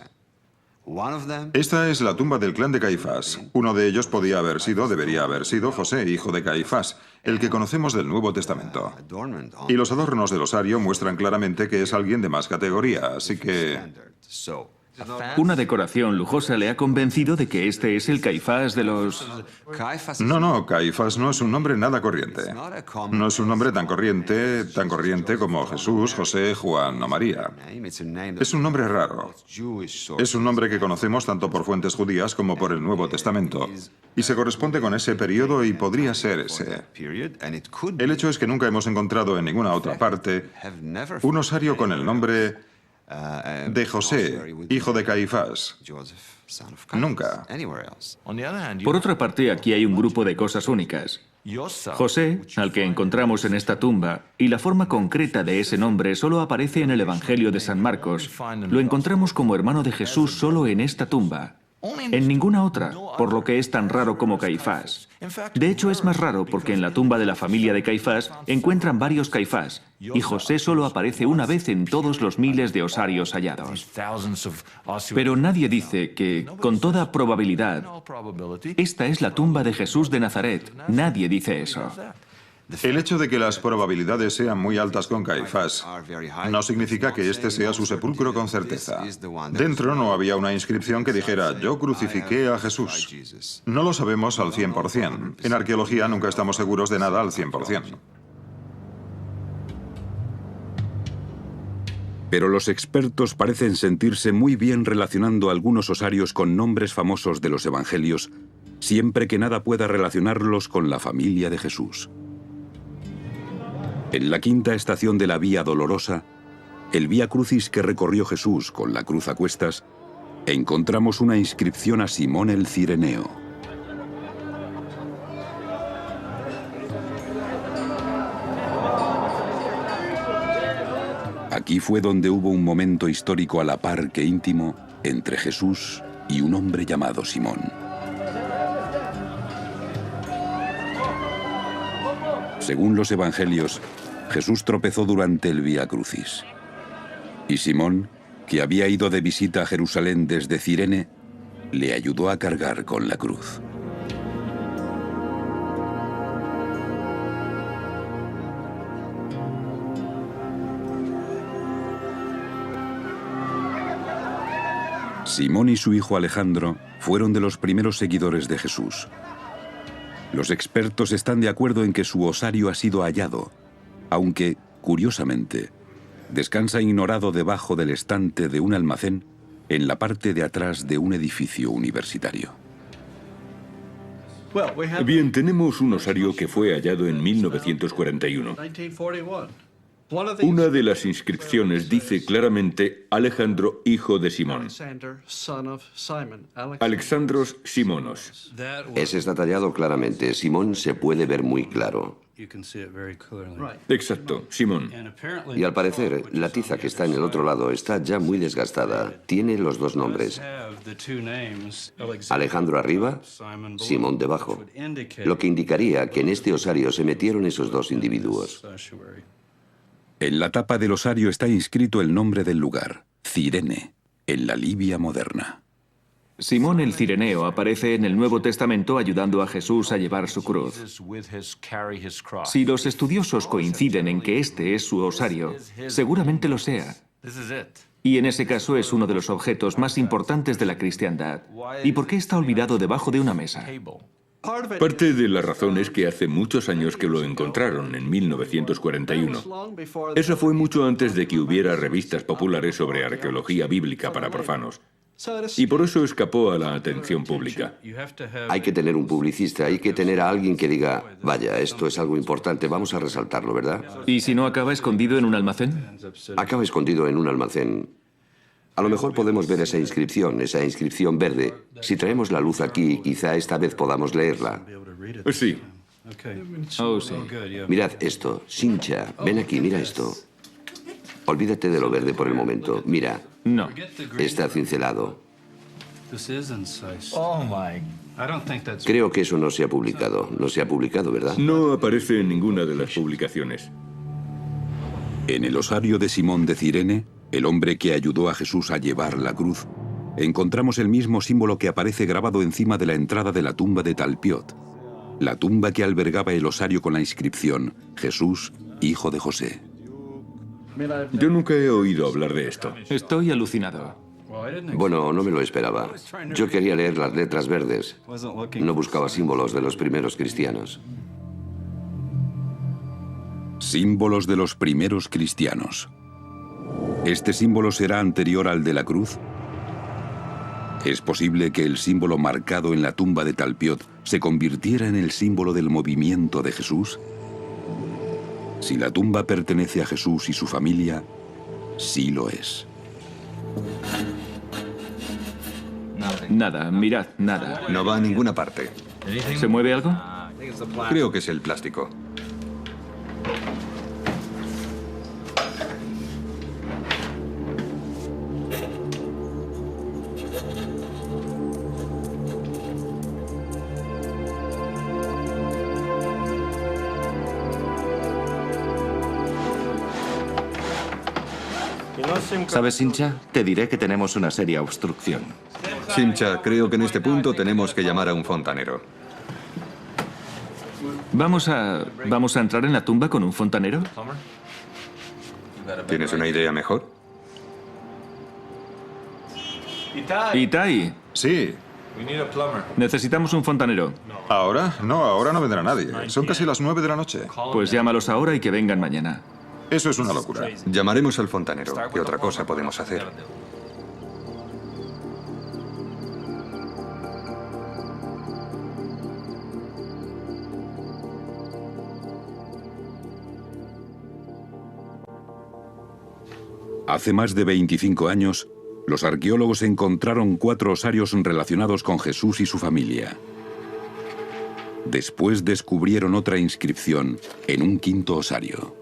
Esta es la tumba del clan de Caifás. Uno de ellos debería haber sido José, hijo de Caifás, el que conocemos del Nuevo Testamento. Y los adornos del osario muestran claramente que es alguien de más categoría, así que Una decoración lujosa le ha convencido de que este es el Caifás de los... No, Caifás no es un nombre nada corriente. No es un nombre tan corriente como Jesús, José, Juan o María. Es un nombre raro. Es un nombre que conocemos tanto por fuentes judías como por el Nuevo Testamento. Y se corresponde con ese periodo y podría ser ese. El hecho es que nunca hemos encontrado en ninguna otra parte un osario con el nombre de José, hijo de Caifás. Nunca. Por otra parte, aquí hay un grupo de cosas únicas. José, al que encontramos en esta tumba, y la forma concreta de ese nombre solo aparece en el Evangelio de San Marcos. Lo encontramos como hermano de Jesús solo en esta tumba. En ninguna otra, por lo que es tan raro como Caifás. De hecho, es más raro porque en la tumba de la familia de Caifás encuentran varios Caifás, y José solo aparece una vez en todos los miles de osarios hallados. Pero nadie dice que, con toda probabilidad, esta es la tumba de Jesús de Nazaret. Nadie dice eso. El hecho de que las probabilidades sean muy altas con Caifás no significa que este sea su sepulcro con certeza. Dentro no había una inscripción que dijera, yo crucifiqué a Jesús. No lo sabemos al 100%. En arqueología nunca estamos seguros de nada al 100%. Pero los expertos parecen sentirse muy bien relacionando algunos osarios con nombres famosos de los evangelios, siempre que nada pueda relacionarlos con la familia de Jesús. En la quinta estación de la Vía Dolorosa, el Vía Crucis que recorrió Jesús con la cruz a cuestas, encontramos una inscripción a Simón el Cireneo. Aquí fue donde hubo un momento histórico a la par que íntimo entre Jesús y un hombre llamado Simón. Según los evangelios, Jesús tropezó durante el Vía Crucis. Y Simón, que había ido de visita a Jerusalén desde Cirene, le ayudó a cargar con la cruz. Simón y su hijo Alejandro fueron de los primeros seguidores de Jesús. Los expertos están de acuerdo en que su osario ha sido hallado, aunque, curiosamente, descansa ignorado debajo del estante de un almacén en la parte de atrás de un edificio universitario. Bien, tenemos un osario que fue hallado en 1941. Una de las inscripciones dice claramente Alejandro, hijo de Simón. Alexandros Simonos. Ese está tallado claramente. Simón se puede ver muy claro. Exacto, Simón. Y al parecer, la tiza que está en el otro lado está ya muy desgastada. Tiene los dos nombres. Alejandro arriba, Simón debajo. Lo que indicaría que en este osario se metieron esos dos individuos. En la tapa del osario está inscrito el nombre del lugar, Cirene, en la Libia moderna. Simón el Cireneo aparece en el Nuevo Testamento ayudando a Jesús a llevar su cruz. Si los estudiosos coinciden en que este es su osario, seguramente lo sea. Y en ese caso es uno de los objetos más importantes de la cristiandad. ¿Y por qué está olvidado debajo de una mesa? Parte de la razón es que hace muchos años que lo encontraron, en 1941. Eso fue mucho antes de que hubiera revistas populares sobre arqueología bíblica para profanos. Y por eso escapó a la atención pública. Hay que tener un publicista, hay que tener a alguien que diga, vaya, esto es algo importante, vamos a resaltarlo, ¿verdad? ¿Y si no acaba escondido en un almacén? Acaba escondido en un almacén. A lo mejor podemos ver esa inscripción verde. Si traemos la luz aquí, quizá esta vez podamos leerla. Sí. Oh, sí. Mirad esto, Sincha, ven aquí, mira esto. Olvídate de lo verde por el momento. Mira. No. Está cincelado. Creo que eso no se ha publicado. No se ha publicado, ¿verdad? No aparece en ninguna de las publicaciones. En el osario de Simón de Cirene, el hombre que ayudó a Jesús a llevar la cruz, encontramos el mismo símbolo que aparece grabado encima de la entrada de la tumba de Talpiot, la tumba que albergaba el osario con la inscripción Jesús, hijo de José. Yo nunca he oído hablar de esto. Estoy alucinado. Bueno, no me lo esperaba. Yo quería leer las letras verdes. No buscaba símbolos de los primeros cristianos. Símbolos de los primeros cristianos. ¿Este símbolo será anterior al de la cruz? ¿Es posible que el símbolo marcado en la tumba de Talpiot se convirtiera en el símbolo del movimiento de Jesús? Si la tumba pertenece a Jesús y su familia, sí lo es. Nada, mirad, nada. No va a ninguna parte. ¿Se mueve algo? Creo que es el plástico. ¿Sabes, Sincha? Te diré que tenemos una seria obstrucción. Sincha, creo que en este punto tenemos que llamar a un fontanero. ¿Vamos a entrar en la tumba con un fontanero? ¿Tienes una idea mejor? Itai, Sí. necesitamos un fontanero. ¿Ahora? No, ahora no vendrá nadie. Son casi las 9 de la noche. Pues llámalos ahora y que vengan mañana. Eso es una locura. Llamaremos al fontanero. ¿Qué otra cosa podemos hacer? Hace más de 25 años, los arqueólogos encontraron 4 osarios relacionados con Jesús y su familia. Después descubrieron otra inscripción en un 5.º osario.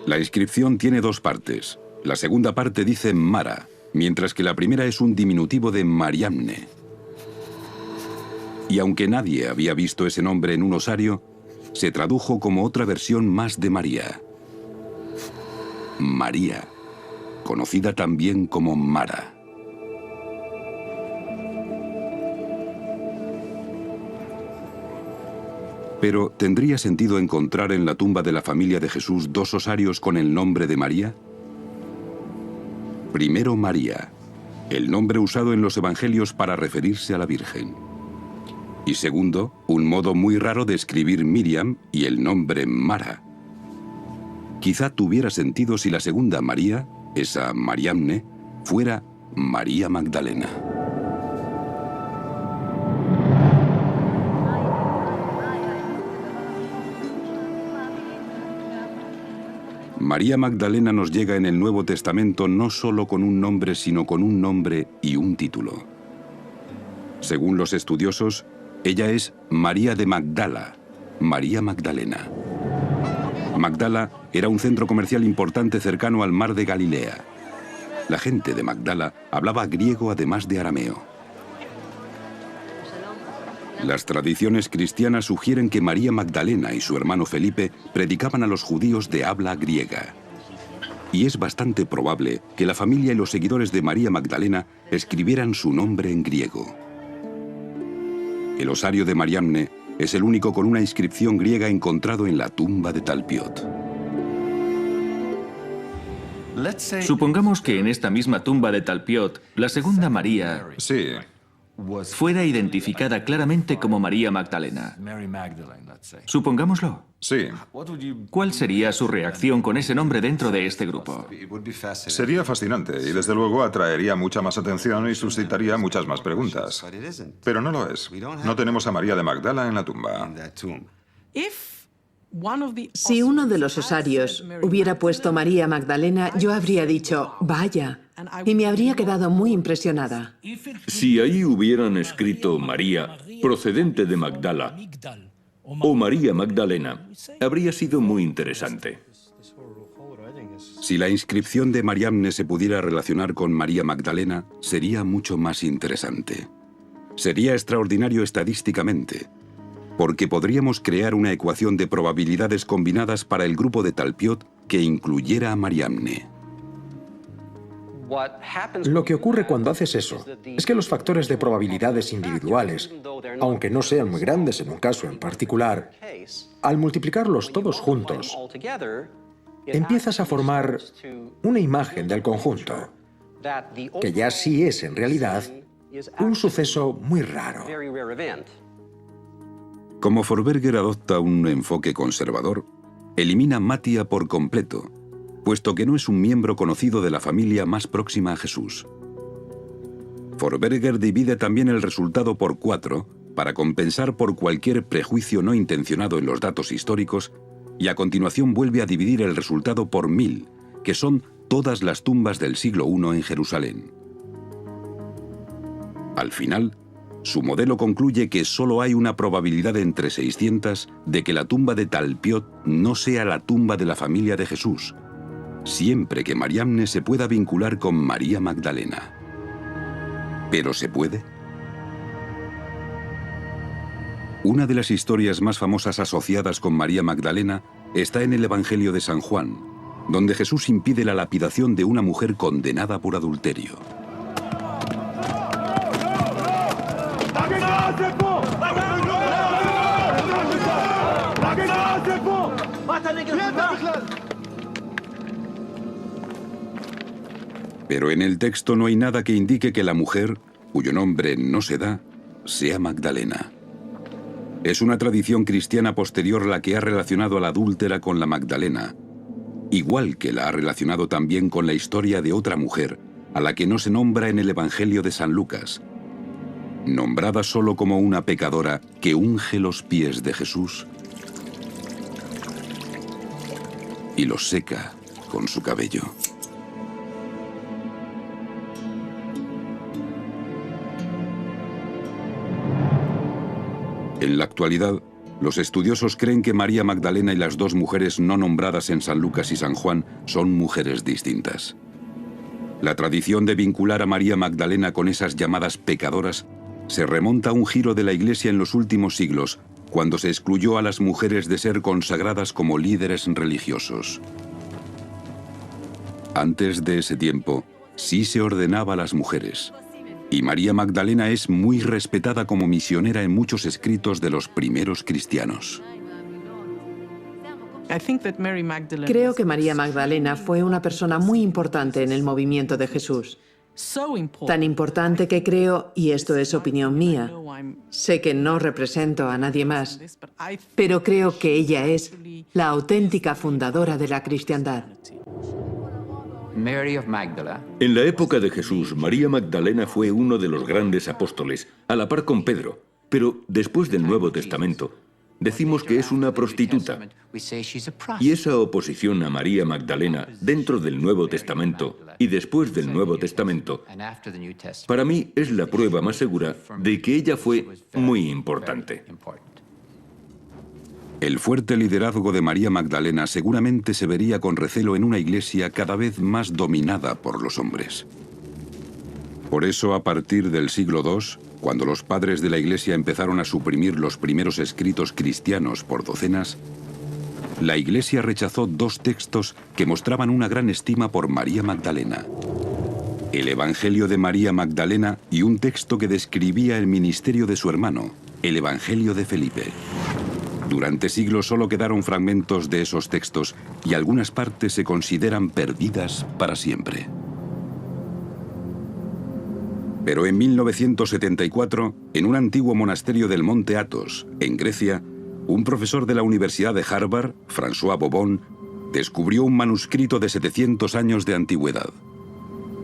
La inscripción tiene 2 partes. La segunda parte dice Mara, mientras que la primera es un diminutivo de Mariamne. Y aunque nadie había visto ese nombre en un osario, se tradujo como otra versión más de María. María, conocida también como Mara. Pero, ¿tendría sentido encontrar en la tumba de la familia de Jesús 2 osarios con el nombre de María? Primero, María, el nombre usado en los evangelios para referirse a la Virgen. Y segundo, un modo muy raro de escribir Miriam y el nombre Mara. Quizá tuviera sentido si la segunda María, esa Mariamne, fuera María Magdalena. María Magdalena nos llega en el Nuevo Testamento no solo con un nombre, sino con un nombre y un título. Según los estudiosos, ella es María de Magdala, María Magdalena. Magdala era un centro comercial importante cercano al mar de Galilea. La gente de Magdala hablaba griego además de arameo. Las tradiciones cristianas sugieren que María Magdalena y su hermano Felipe predicaban a los judíos de habla griega. Y es bastante probable que la familia y los seguidores de María Magdalena escribieran su nombre en griego. El osario de Mariamne es el único con una inscripción griega encontrado en la tumba de Talpiot. Supongamos que en esta misma tumba de Talpiot, la segunda María Sí. fuera identificada claramente como María Magdalena. Supongámoslo. Sí. ¿Cuál sería su reacción con ese nombre dentro de este grupo? Sería fascinante y desde luego atraería mucha más atención y suscitaría muchas más preguntas. Pero no lo es. No tenemos a María de Magdala en la tumba. Si uno de los osarios hubiera puesto María Magdalena, yo habría dicho, vaya, y me habría quedado muy impresionada. Si ahí hubieran escrito María, procedente de Magdala, o María Magdalena, habría sido muy interesante. Si la inscripción de Mariamne se pudiera relacionar con María Magdalena, sería mucho más interesante. Sería extraordinario estadísticamente, porque podríamos crear una ecuación de probabilidades combinadas para el grupo de Talpiot que incluyera a Mariamne. Lo que ocurre cuando haces eso es que los factores de probabilidades individuales, aunque no sean muy grandes en un caso en particular, al multiplicarlos todos juntos, empiezas a formar una imagen del conjunto, que ya sí es en realidad un suceso muy raro. Como Forberger adopta un enfoque conservador, elimina Matia por completo, puesto que no es un miembro conocido de la familia más próxima a Jesús. Forberger divide también el resultado por 4 para compensar por cualquier prejuicio no intencionado en los datos históricos, y a continuación vuelve a dividir el resultado por 1000, que son todas las tumbas del siglo I en Jerusalén. Al final, su modelo concluye que solo hay una probabilidad entre 600 de que la tumba de Talpiot no sea la tumba de la familia de Jesús, siempre que Mariamne se pueda vincular con María Magdalena. ¿Pero se puede? Una de las historias más famosas asociadas con María Magdalena está en el Evangelio de San Juan, donde Jesús impide la lapidación de una mujer condenada por adulterio. Pero en el texto no hay nada que indique que la mujer, cuyo nombre no se da, sea Magdalena. Es una tradición cristiana posterior la que ha relacionado a la adúltera con la Magdalena, igual que la ha relacionado también con la historia de otra mujer, a la que no se nombra en el Evangelio de San Lucas, nombrada solo como una pecadora que unge los pies de Jesús y los seca con su cabello. En la actualidad, los estudiosos creen que María Magdalena y las dos mujeres no nombradas en San Lucas y San Juan son mujeres distintas. La tradición de vincular a María Magdalena con esas llamadas pecadoras se remonta a un giro de la Iglesia en los últimos siglos, cuando se excluyó a las mujeres de ser consagradas como líderes religiosos. Antes de ese tiempo, sí se ordenaba a las mujeres. Y María Magdalena es muy respetada como misionera en muchos escritos de los primeros cristianos. Creo que María Magdalena fue una persona muy importante en el movimiento de Jesús. Tan importante que creo, y esto es opinión mía, sé que no represento a nadie más, pero creo que ella es la auténtica fundadora de la cristiandad. En la época de Jesús, María Magdalena fue uno de los grandes apóstoles, a la par con Pedro, pero después del Nuevo Testamento, decimos que es una prostituta. Y esa oposición a María Magdalena dentro del Nuevo Testamento y después del Nuevo Testamento, para mí es la prueba más segura de que ella fue muy importante. El fuerte liderazgo de María Magdalena seguramente se vería con recelo en una iglesia cada vez más dominada por los hombres. Por eso, a partir del siglo II, cuando los padres de la iglesia empezaron a suprimir los primeros escritos cristianos por docenas, la iglesia rechazó 2 textos que mostraban una gran estima por María Magdalena: el Evangelio de María Magdalena y un texto que describía el ministerio de su hermano, el Evangelio de Felipe. Durante siglos solo quedaron fragmentos de esos textos y algunas partes se consideran perdidas para siempre. Pero en 1974, en un antiguo monasterio del monte Athos, en Grecia, un profesor de la Universidad de Harvard, François Bobon, descubrió un manuscrito de 700 años de antigüedad.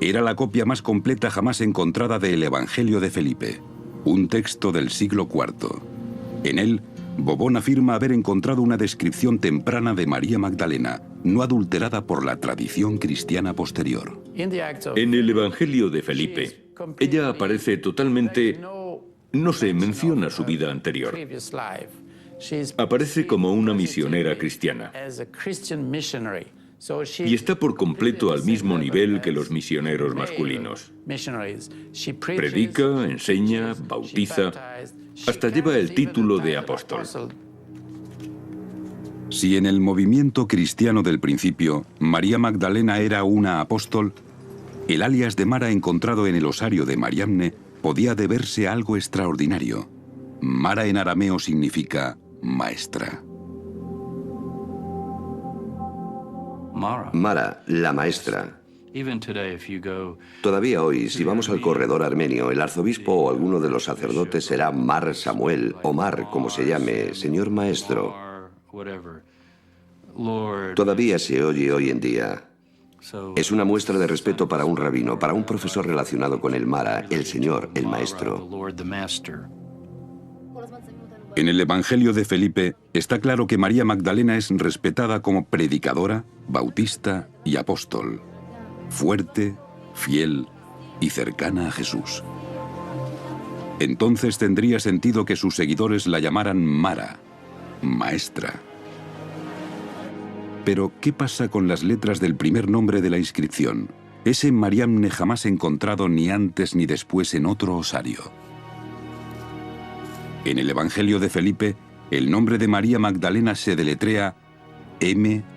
Era la copia más completa jamás encontrada del Evangelio de Felipe, un texto del siglo IV. En él, Bobón afirma haber encontrado una descripción temprana de María Magdalena, no adulterada por la tradición cristiana posterior. En el Evangelio de Felipe, ella aparece totalmente... no se menciona su vida anterior. Aparece como una misionera cristiana. Y está por completo al mismo nivel que los misioneros masculinos. Predica, enseña, bautiza, hasta lleva el título de apóstol. Si en el movimiento cristiano del principio María Magdalena era una apóstol, el alias de Mara encontrado en el osario de Mariamne podía deberse a algo extraordinario. Mara en arameo significa maestra. Mara, la maestra. Todavía hoy, si vamos al corredor armenio, el arzobispo o alguno de los sacerdotes será Mar Samuel, o Mar, como se llame, señor maestro. Todavía se oye hoy en día. Es una muestra de respeto para un rabino, para un profesor relacionado con el Mara, el señor, el maestro. En el Evangelio de Felipe está claro que María Magdalena es respetada como predicadora, bautista y apóstol, fuerte, fiel y cercana a Jesús. Entonces tendría sentido que sus seguidores la llamaran Mara, maestra. Pero, ¿qué pasa con las letras del primer nombre de la inscripción? Ese Mariamne jamás encontrado ni antes ni después en otro osario. En el Evangelio de Felipe, el nombre de María Magdalena se deletrea M-A-R-I-A-M-N-E,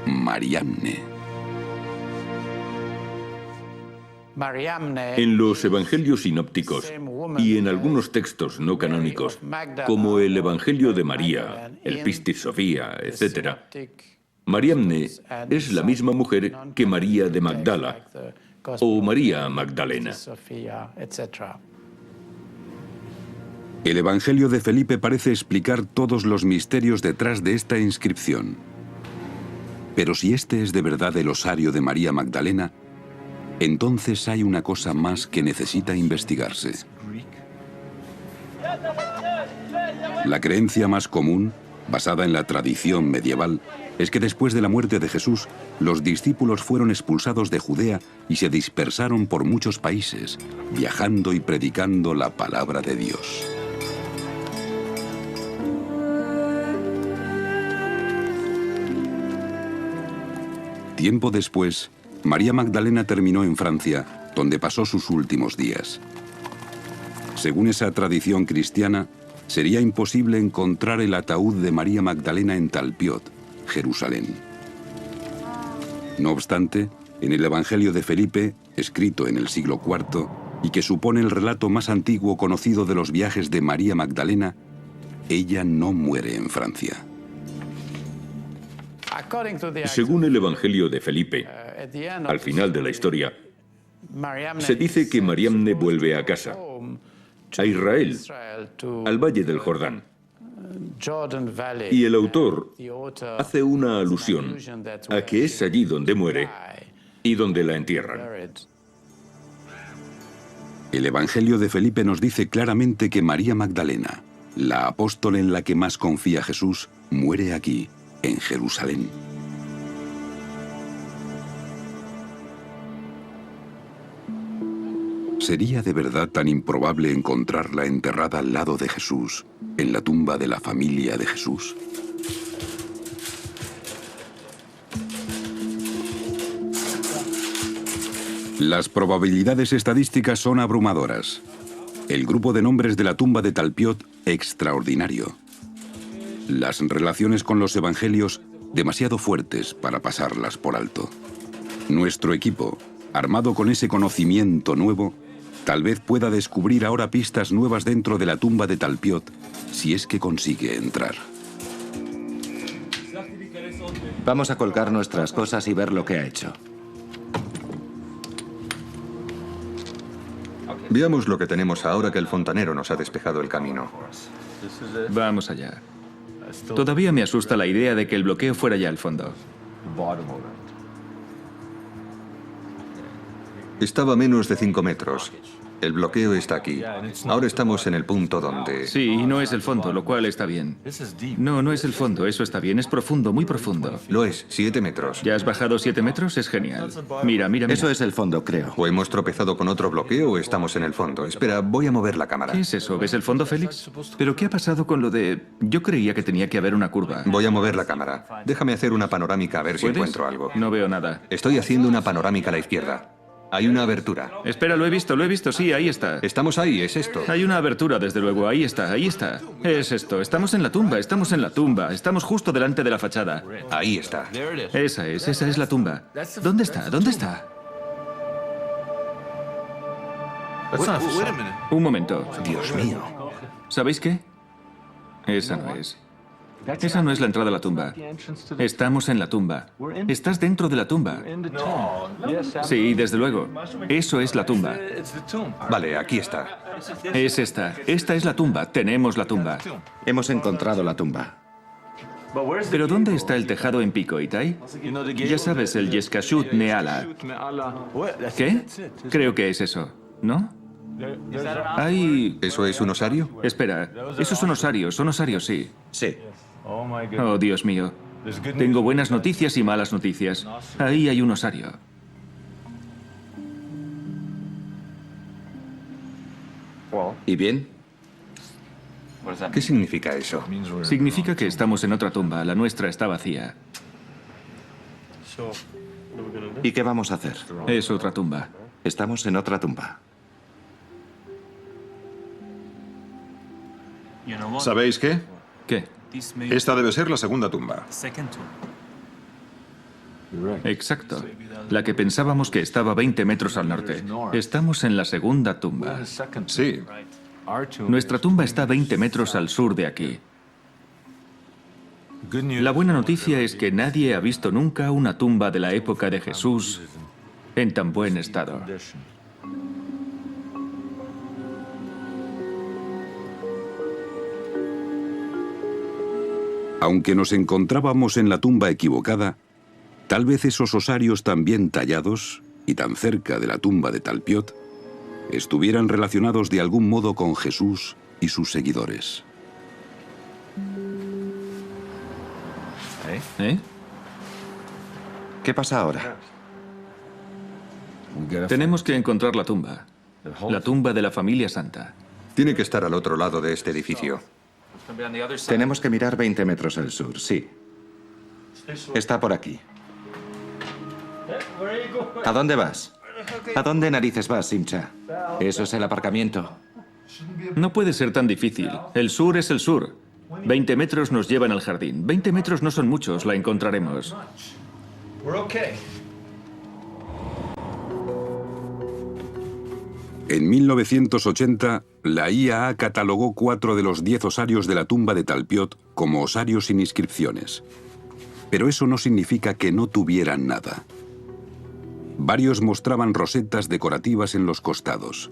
Mariamne. En los evangelios sinópticos y en algunos textos no canónicos, como el Evangelio de María, el Pistis Sofía, etc., Mariamne es la misma mujer que María de Magdala o María Magdalena. El Evangelio de Felipe parece explicar todos los misterios detrás de esta inscripción. Pero si este es de verdad el osario de María Magdalena, entonces hay una cosa más que necesita investigarse. La creencia más común, basada en la tradición medieval, es que después de la muerte de Jesús, los discípulos fueron expulsados de Judea y se dispersaron por muchos países, viajando y predicando la palabra de Dios. Tiempo después, María Magdalena terminó en Francia, donde pasó sus últimos días. Según esa tradición cristiana, sería imposible encontrar el ataúd de María Magdalena en Talpiot, Jerusalén. No obstante, en el Evangelio de Felipe, escrito en el siglo IV, y que supone el relato más antiguo conocido de los viajes de María Magdalena, ella no muere en Francia. Según el Evangelio de Felipe, al final de la historia, se dice que Mariamne vuelve a casa, a Israel, al Valle del Jordán. Y el autor hace una alusión a que es allí donde muere y donde la entierran. El Evangelio de Felipe nos dice claramente que María Magdalena, la apóstol en la que más confía Jesús, muere aquí, en Jerusalén. ¿Sería de verdad tan improbable encontrarla enterrada al lado de Jesús, en la tumba de la familia de Jesús? Las probabilidades estadísticas son abrumadoras. El grupo de nombres de la tumba de Talpiot, extraordinario. Las relaciones con los evangelios, demasiado fuertes para pasarlas por alto. Nuestro equipo, armado con ese conocimiento nuevo, tal vez pueda descubrir ahora pistas nuevas dentro de la tumba de Talpiot, si es que consigue entrar. Vamos a colgar nuestras cosas y ver lo que ha hecho. Veamos lo que tenemos ahora que el fontanero nos ha despejado el camino. Vamos allá. Todavía me asusta la idea de que el bloqueo fuera ya al fondo. Estaba a menos de 5 metros. El bloqueo está aquí. Ahora estamos en el punto donde... Sí, y no es el fondo, lo cual está bien. No, no es el fondo, eso está bien. Es profundo, muy profundo. Lo es, 7 metros. ¿Ya has bajado 7 metros? Es genial. Mira, mira, mira. Eso es el fondo, creo. O hemos tropezado con otro bloqueo o estamos en el fondo. Espera, voy a mover la cámara. ¿Qué es eso? ¿Ves el fondo, Félix? ¿Pero qué ha pasado con lo de...? Yo creía que tenía que haber una curva. Voy a mover la cámara. Déjame hacer una panorámica a ver si encuentro algo. No veo nada. Estoy haciendo una panorámica a la izquierda. Hay una abertura. Espera, lo he visto, sí, ahí está. Estamos ahí, es esto. Hay una abertura, desde luego, ahí está, ahí está. Es esto, estamos en la tumba, estamos justo delante de la fachada. Ahí está. Esa es la tumba. ¿Dónde está? ¿Dónde está? Un momento. Dios mío. ¿Sabéis qué? Esa no es. Esa no es la entrada a la tumba. Estamos en la tumba. Estás dentro de la tumba. Sí, desde luego. Eso es la tumba. Vale, aquí está. Es esta. Esta es la tumba. Tenemos la tumba. Hemos encontrado la tumba. ¿Pero dónde está el tejado en pico, Itai? Ya sabes, el Yeskashut Neala. ¿Qué? Creo que es eso, ¿no? Hay... ¿Eso es un osario? Espera, esos son osarios, sí. Sí. Oh, Dios mío. Tengo buenas noticias y malas noticias. Ahí hay un osario. ¿Y bien? ¿Qué significa eso? Significa que estamos en otra tumba. La nuestra está vacía. ¿Y qué vamos a hacer? Es otra tumba. Estamos en otra tumba. ¿Sabéis qué? ¿Qué? Esta debe ser la segunda tumba. Exacto. La que pensábamos que estaba 20 metros al norte. Estamos en la segunda tumba. Sí. Nuestra tumba está 20 metros al sur de aquí. La buena noticia es que nadie ha visto nunca una tumba de la época de Jesús en tan buen estado. Aunque nos encontrábamos en la tumba equivocada, tal vez esos osarios tan bien tallados y tan cerca de la tumba de Talpiot estuvieran relacionados de algún modo con Jesús y sus seguidores. ¿Eh? ¿Qué pasa ahora? Tenemos que encontrar la tumba. La tumba de la familia santa. Tiene que estar al otro lado de este edificio. Tenemos que mirar 20 metros al sur, sí. Está por aquí. ¿A dónde vas? ¿A dónde narices vas, Simcha? Eso es el aparcamiento. No puede ser tan difícil. El sur es el sur. 20 metros nos llevan al jardín. 20 metros no son muchos, la encontraremos. En 1980, la IAA catalogó 4 de los 10 osarios de la tumba de Talpiot como osarios sin inscripciones. Pero eso no significa que no tuvieran nada. Varios mostraban rosetas decorativas en los costados.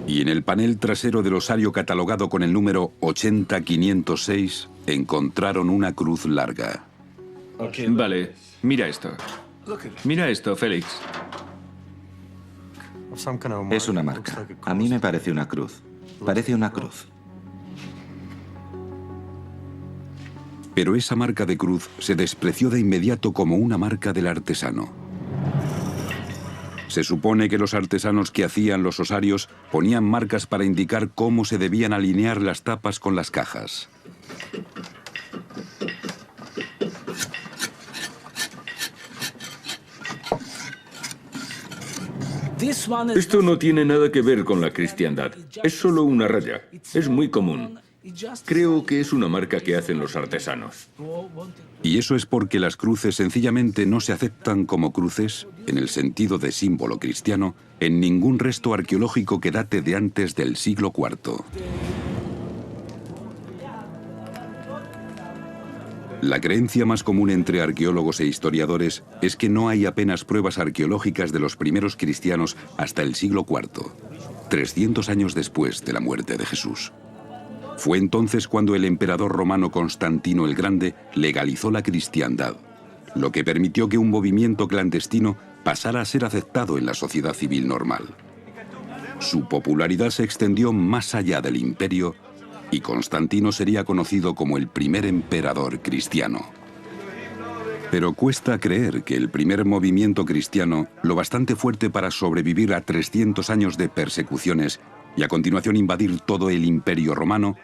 Y en el panel trasero del osario catalogado con el número 80506 encontraron una cruz larga. Vale, mira esto. Mira esto, Félix. Es una marca. A mí me parece una cruz. Parece una cruz. Pero esa marca de cruz se despreció de inmediato como una marca del artesano. Se supone que los artesanos que hacían los osarios ponían marcas para indicar cómo se debían alinear las tapas con las cajas. Esto no tiene nada que ver con la cristiandad. Es solo una raya. Es muy común. Creo que es una marca que hacen los artesanos. Y eso es porque las cruces sencillamente no se aceptan como cruces, en el sentido de símbolo cristiano, en ningún resto arqueológico que date de antes del siglo IV. La creencia más común entre arqueólogos e historiadores es que no hay apenas pruebas arqueológicas de los primeros cristianos hasta el siglo IV, 300 años después de la muerte de Jesús. Fue entonces cuando el emperador romano Constantino el Grande legalizó la cristiandad, lo que permitió que un movimiento clandestino pasara a ser aceptado en la sociedad civil normal. Su popularidad se extendió más allá del imperio y Constantino sería conocido como el primer emperador cristiano. Pero cuesta creer que el primer movimiento cristiano, lo bastante fuerte para sobrevivir a 300 años de persecuciones y a continuación invadir todo el imperio romano,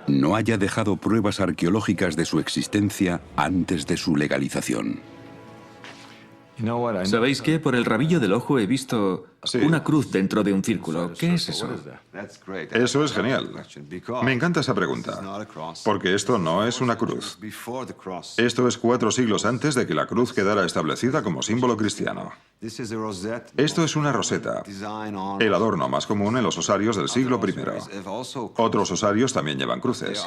no haya dejado pruebas arqueológicas de su existencia antes de su legalización. ¿Sabéis qué? Por el rabillo del ojo he visto una cruz dentro de un círculo. ¿Qué es eso? Eso es genial. Me encanta esa pregunta, porque esto no es una cruz. Esto es 4 siglos antes de que la cruz quedara establecida como símbolo cristiano. Esto es una roseta, el adorno más común en los osarios del siglo I. Otros osarios también llevan cruces,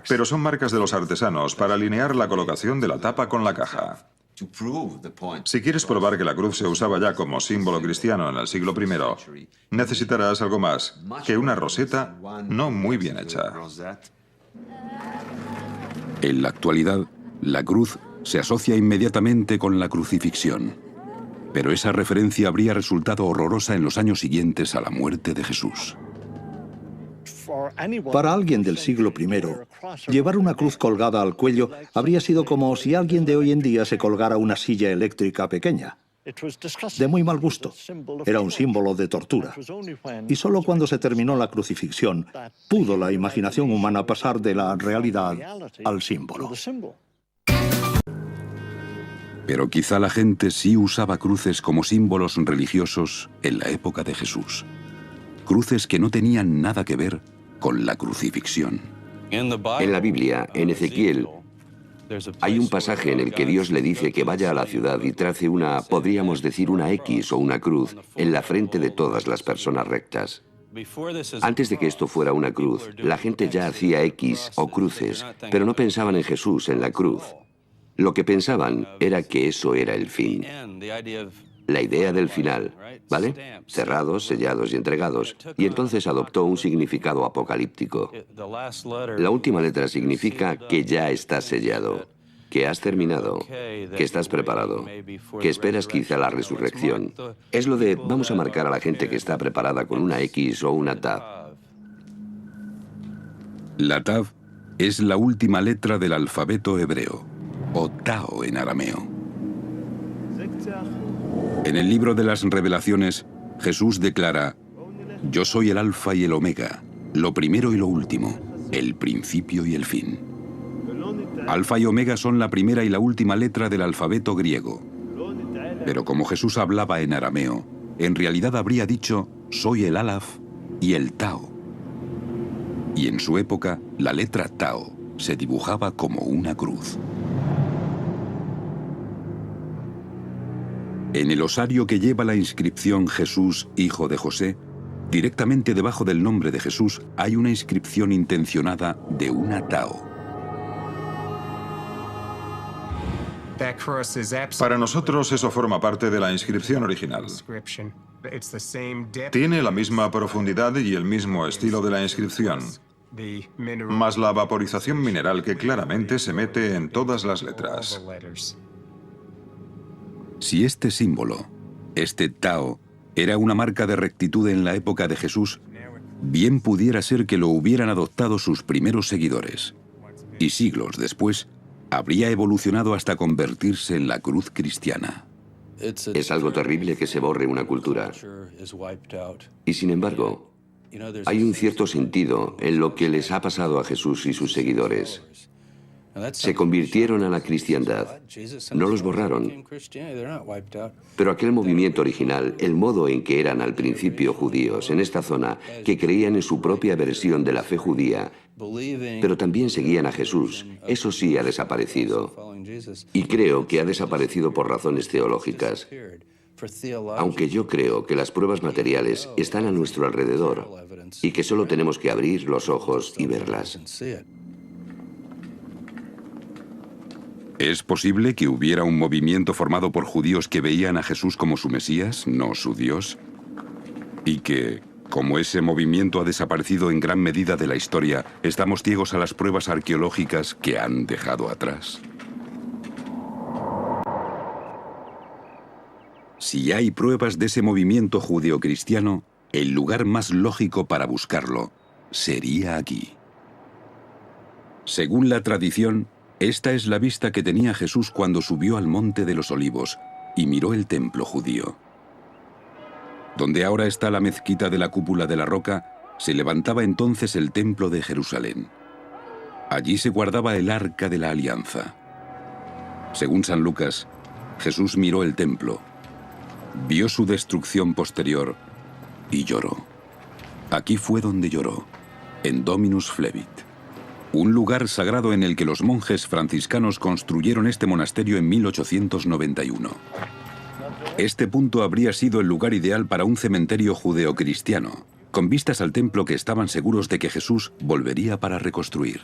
pero son marcas de los artesanos para alinear la colocación de la tapa con la caja. Si quieres probar que la cruz se usaba ya como símbolo cristiano en el siglo I, necesitarás algo más que una roseta no muy bien hecha. En la actualidad, la cruz se asocia inmediatamente con la crucifixión, pero esa referencia habría resultado horrorosa en los años siguientes a la muerte de Jesús. Para alguien del siglo I, llevar una cruz colgada al cuello habría sido como si alguien de hoy en día se colgara una silla eléctrica pequeña. De muy mal gusto. Era un símbolo de tortura. Y solo cuando se terminó la crucifixión pudo la imaginación humana pasar de la realidad al símbolo. Pero quizá la gente sí usaba cruces como símbolos religiosos en la época de Jesús. Cruces que no tenían nada que ver con la crucifixión. En la Biblia, en Ezequiel, hay un pasaje en el que Dios le dice que vaya a la ciudad y trace una, podríamos decir, una X o una cruz en la frente de todas las personas rectas. Antes de que esto fuera una cruz, la gente ya hacía X o cruces, pero no pensaban en Jesús, en la cruz. Lo que pensaban era que eso era el fin. La idea del final, ¿vale? Cerrados, sellados y entregados. Y entonces adoptó un significado apocalíptico. La última letra significa que ya estás sellado, que has terminado, que estás preparado, que esperas quizá la resurrección. Es lo de vamos a marcar a la gente que está preparada con una X o una Tav. La Tav es la última letra del alfabeto hebreo, o Tao en arameo. En el libro de las Revelaciones, Jesús declara: yo soy el Alfa y el Omega, lo primero y lo último, el principio y el fin. Alfa y Omega son la primera y la última letra del alfabeto griego. Pero como Jesús hablaba en arameo, en realidad habría dicho: soy el Alaf y el Tao. Y en su época, la letra Tao se dibujaba como una cruz. En el osario que lleva la inscripción Jesús, hijo de José, directamente debajo del nombre de Jesús hay una inscripción intencionada de una Tao. Para nosotros eso forma parte de la inscripción original. Tiene la misma profundidad y el mismo estilo de la inscripción, más la vaporización mineral que claramente se mete en todas las letras. Si este símbolo, este Tao, era una marca de rectitud en la época de Jesús, bien pudiera ser que lo hubieran adoptado sus primeros seguidores. Y siglos después, habría evolucionado hasta convertirse en la cruz cristiana. Es algo terrible que se borre una cultura. Y sin embargo, hay un cierto sentido en lo que les ha pasado a Jesús y sus seguidores. Se convirtieron a la cristiandad. No los borraron. Pero aquel movimiento original, el modo en que eran al principio judíos en esta zona, que creían en su propia versión de la fe judía, pero también seguían a Jesús, eso sí ha desaparecido. Y creo que ha desaparecido por razones teológicas. Aunque yo creo que las pruebas materiales están a nuestro alrededor y que solo tenemos que abrir los ojos y verlas. ¿Es posible que hubiera un movimiento formado por judíos que veían a Jesús como su Mesías, no su Dios? Y que, como ese movimiento ha desaparecido en gran medida de la historia, estamos ciegos a las pruebas arqueológicas que han dejado atrás. Si hay pruebas de ese movimiento judeocristiano, el lugar más lógico para buscarlo sería aquí. Según la tradición, esta es la vista que tenía Jesús cuando subió al Monte de los Olivos y miró el templo judío. Donde ahora está la mezquita de la cúpula de la roca, se levantaba entonces el templo de Jerusalén. Allí se guardaba el Arca de la Alianza. Según San Lucas, Jesús miró el templo, vio su destrucción posterior y lloró. Aquí fue donde lloró, en Dominus Flevit, un lugar sagrado en el que los monjes franciscanos construyeron este monasterio en 1891. Este punto habría sido el lugar ideal para un cementerio judeocristiano, con vistas al templo que estaban seguros de que Jesús volvería para reconstruir.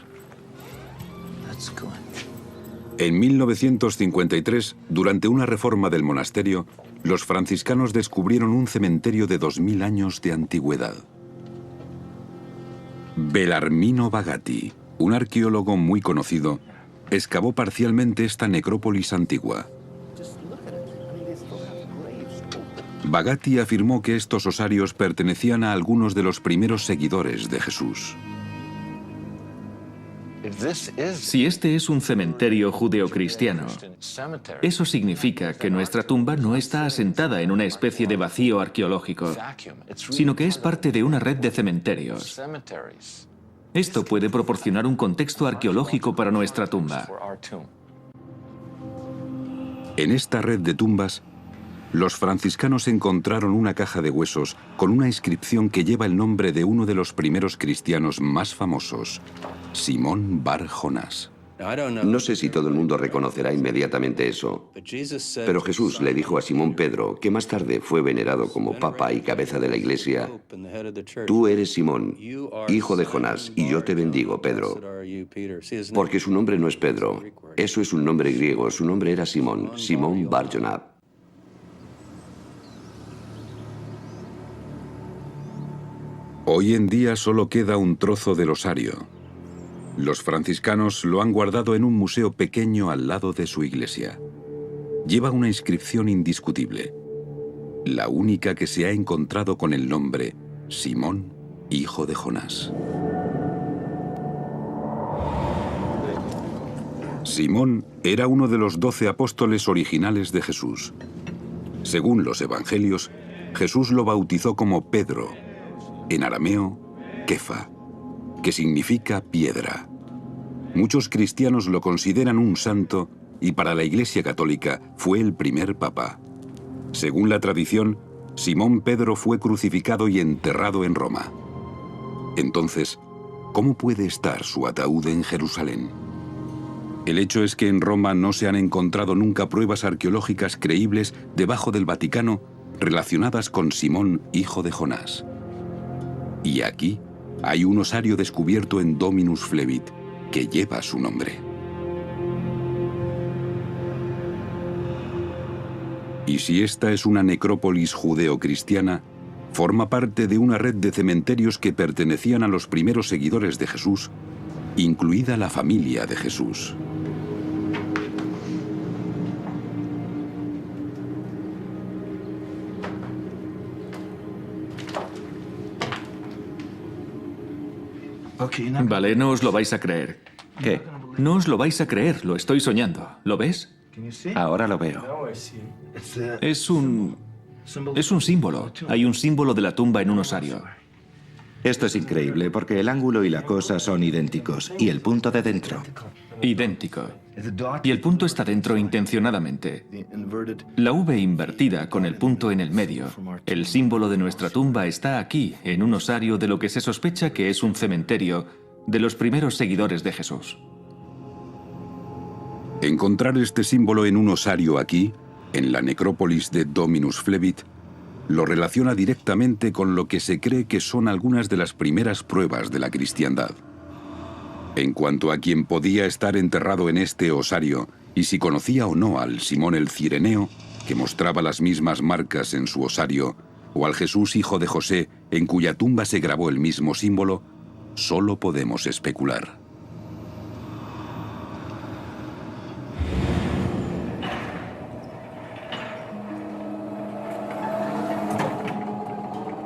En 1953, durante una reforma del monasterio, los franciscanos descubrieron un cementerio de 2000 años de antigüedad. Bellarmino Bagatti, un arqueólogo muy conocido, excavó parcialmente esta necrópolis antigua. Bagatti afirmó que estos osarios pertenecían a algunos de los primeros seguidores de Jesús. Si este es un cementerio judeocristiano, eso significa que nuestra tumba no está asentada en una especie de vacío arqueológico, sino que es parte de una red de cementerios. Esto puede proporcionar un contexto arqueológico para nuestra tumba. En esta red de tumbas, los franciscanos encontraron una caja de huesos con una inscripción que lleva el nombre de uno de los primeros cristianos más famosos, Simón Bar Jonás. No sé si todo el mundo reconocerá inmediatamente eso, pero Jesús le dijo a Simón Pedro, que más tarde fue venerado como papa y cabeza de la iglesia: tú eres Simón, hijo de Jonás, y yo te bendigo, Pedro. Porque su nombre no es Pedro, eso es un nombre griego, su nombre era Simón, Simón Bar Jonás. Hoy en día solo queda un trozo del osario. Los franciscanos lo han guardado en un museo pequeño al lado de su iglesia. Lleva una inscripción indiscutible, la única que se ha encontrado con el nombre Simón, hijo de Jonás. Simón era uno de los 12 apóstoles originales de Jesús. Según los evangelios, Jesús lo bautizó como Pedro, en arameo, Kefa, que significa piedra. Muchos cristianos lo consideran un santo y para la Iglesia Católica fue el primer papa. Según la tradición, Simón Pedro fue crucificado y enterrado en Roma. Entonces, ¿cómo puede estar su ataúd en Jerusalén? El hecho es que en Roma no se han encontrado nunca pruebas arqueológicas creíbles debajo del Vaticano relacionadas con Simón, hijo de Jonás. Y aquí hay un osario descubierto en Dominus Flevit que lleva su nombre. Y si esta es una necrópolis judeocristiana, forma parte de una red de cementerios que pertenecían a los primeros seguidores de Jesús, incluida la familia de Jesús. Vale, no os lo vais a creer. ¿Qué? No os lo vais a creer, lo estoy soñando. ¿Lo ves? Ahora lo veo. Es un símbolo. Hay un símbolo de la tumba en un osario. Esto es increíble porque el ángulo y la cosa son idénticos y el punto de dentro. Idéntico. Y el punto está dentro intencionadamente. La V invertida con el punto en el medio. El símbolo de nuestra tumba está aquí, en un osario de lo que se sospecha que es un cementerio de los primeros seguidores de Jesús. Encontrar este símbolo en un osario aquí, en la necrópolis de Dominus Flevit, lo relaciona directamente con lo que se cree que son algunas de las primeras pruebas de la cristiandad. En cuanto a quien podía estar enterrado en este osario y si conocía o no al Simón el Cireneo, que mostraba las mismas marcas en su osario, o al Jesús hijo de José, en cuya tumba se grabó el mismo símbolo, solo podemos especular.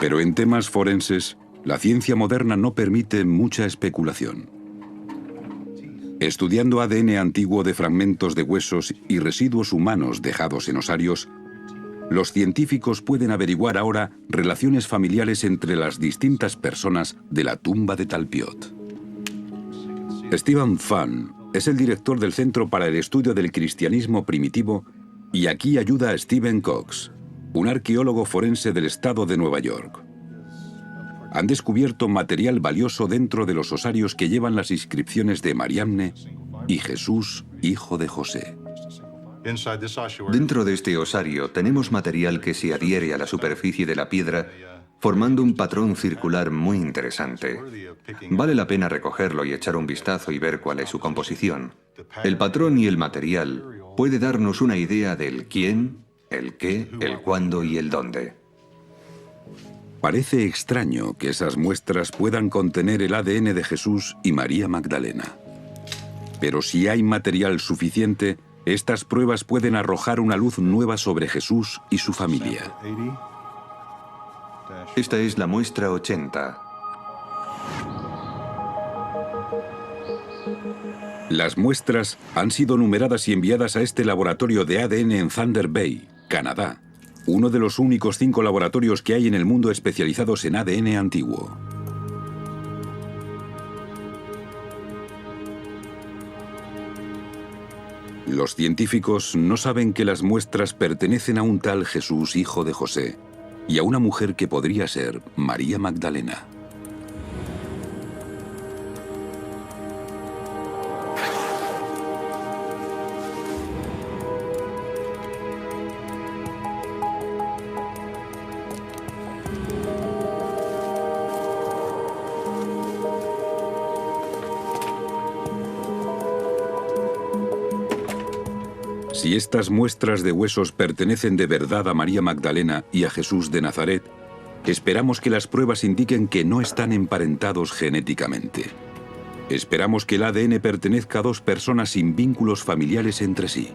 Pero en temas forenses, la ciencia moderna no permite mucha especulación. Estudiando ADN antiguo de fragmentos de huesos y residuos humanos dejados en osarios, los científicos pueden averiguar ahora relaciones familiares entre las distintas personas de la tumba de Talpiot. Stephen Pfann es el director del Centro para el Estudio del Cristianismo Primitivo Y aquí ayuda a Stephen Cox, un arqueólogo forense del estado de Nueva York. Han descubierto material valioso dentro de los osarios que llevan las inscripciones de Mariamne y Jesús, hijo de José. Dentro de este osario tenemos material que se adhiere a la superficie de la piedra, formando un patrón circular muy interesante. Vale la pena recogerlo y echar un vistazo y ver cuál es su composición. El patrón y el material puede darnos una idea del quién, el qué, el cuándo y el dónde. Parece extraño que esas muestras puedan contener el ADN de Jesús y María Magdalena. Pero si hay material suficiente, estas pruebas pueden arrojar una luz nueva sobre Jesús y su familia. Esta es la muestra 80. Las muestras han sido numeradas y enviadas a este laboratorio de ADN en Thunder Bay, Canadá, uno de los únicos 5 laboratorios que hay en el mundo especializados en ADN antiguo. Los científicos no saben que las muestras pertenecen a un tal Jesús, hijo de José, y a una mujer que podría ser María Magdalena. Si estas muestras de huesos pertenecen de verdad a María Magdalena y a Jesús de Nazaret, esperamos que las pruebas indiquen que no están emparentados genéticamente. Esperamos que el ADN pertenezca a 2 personas sin vínculos familiares entre sí.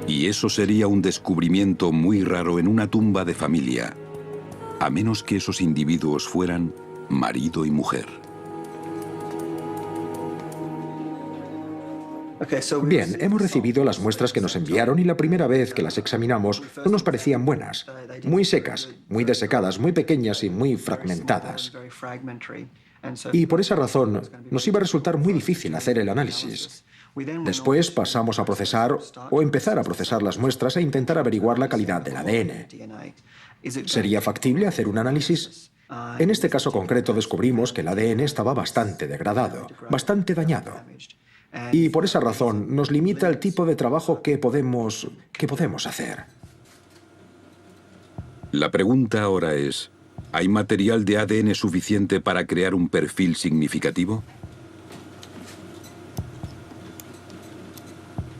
Y eso sería un descubrimiento muy raro en una tumba de familia, a menos que esos individuos fueran marido y mujer. Bien, hemos recibido las muestras que nos enviaron y la primera vez que las examinamos no nos parecían buenas. Muy secas, muy desecadas, muy pequeñas y muy fragmentadas. Y por esa razón nos iba a resultar muy difícil hacer el análisis. Después pasamos a procesar o empezar a procesar las muestras e intentar averiguar la calidad del ADN. ¿Sería factible hacer un análisis? En este caso concreto descubrimos que el ADN estaba bastante degradado, bastante dañado. Y por esa razón nos limita el tipo de trabajo que podemos hacer. La pregunta ahora es, ¿hay material de ADN suficiente para crear un perfil significativo?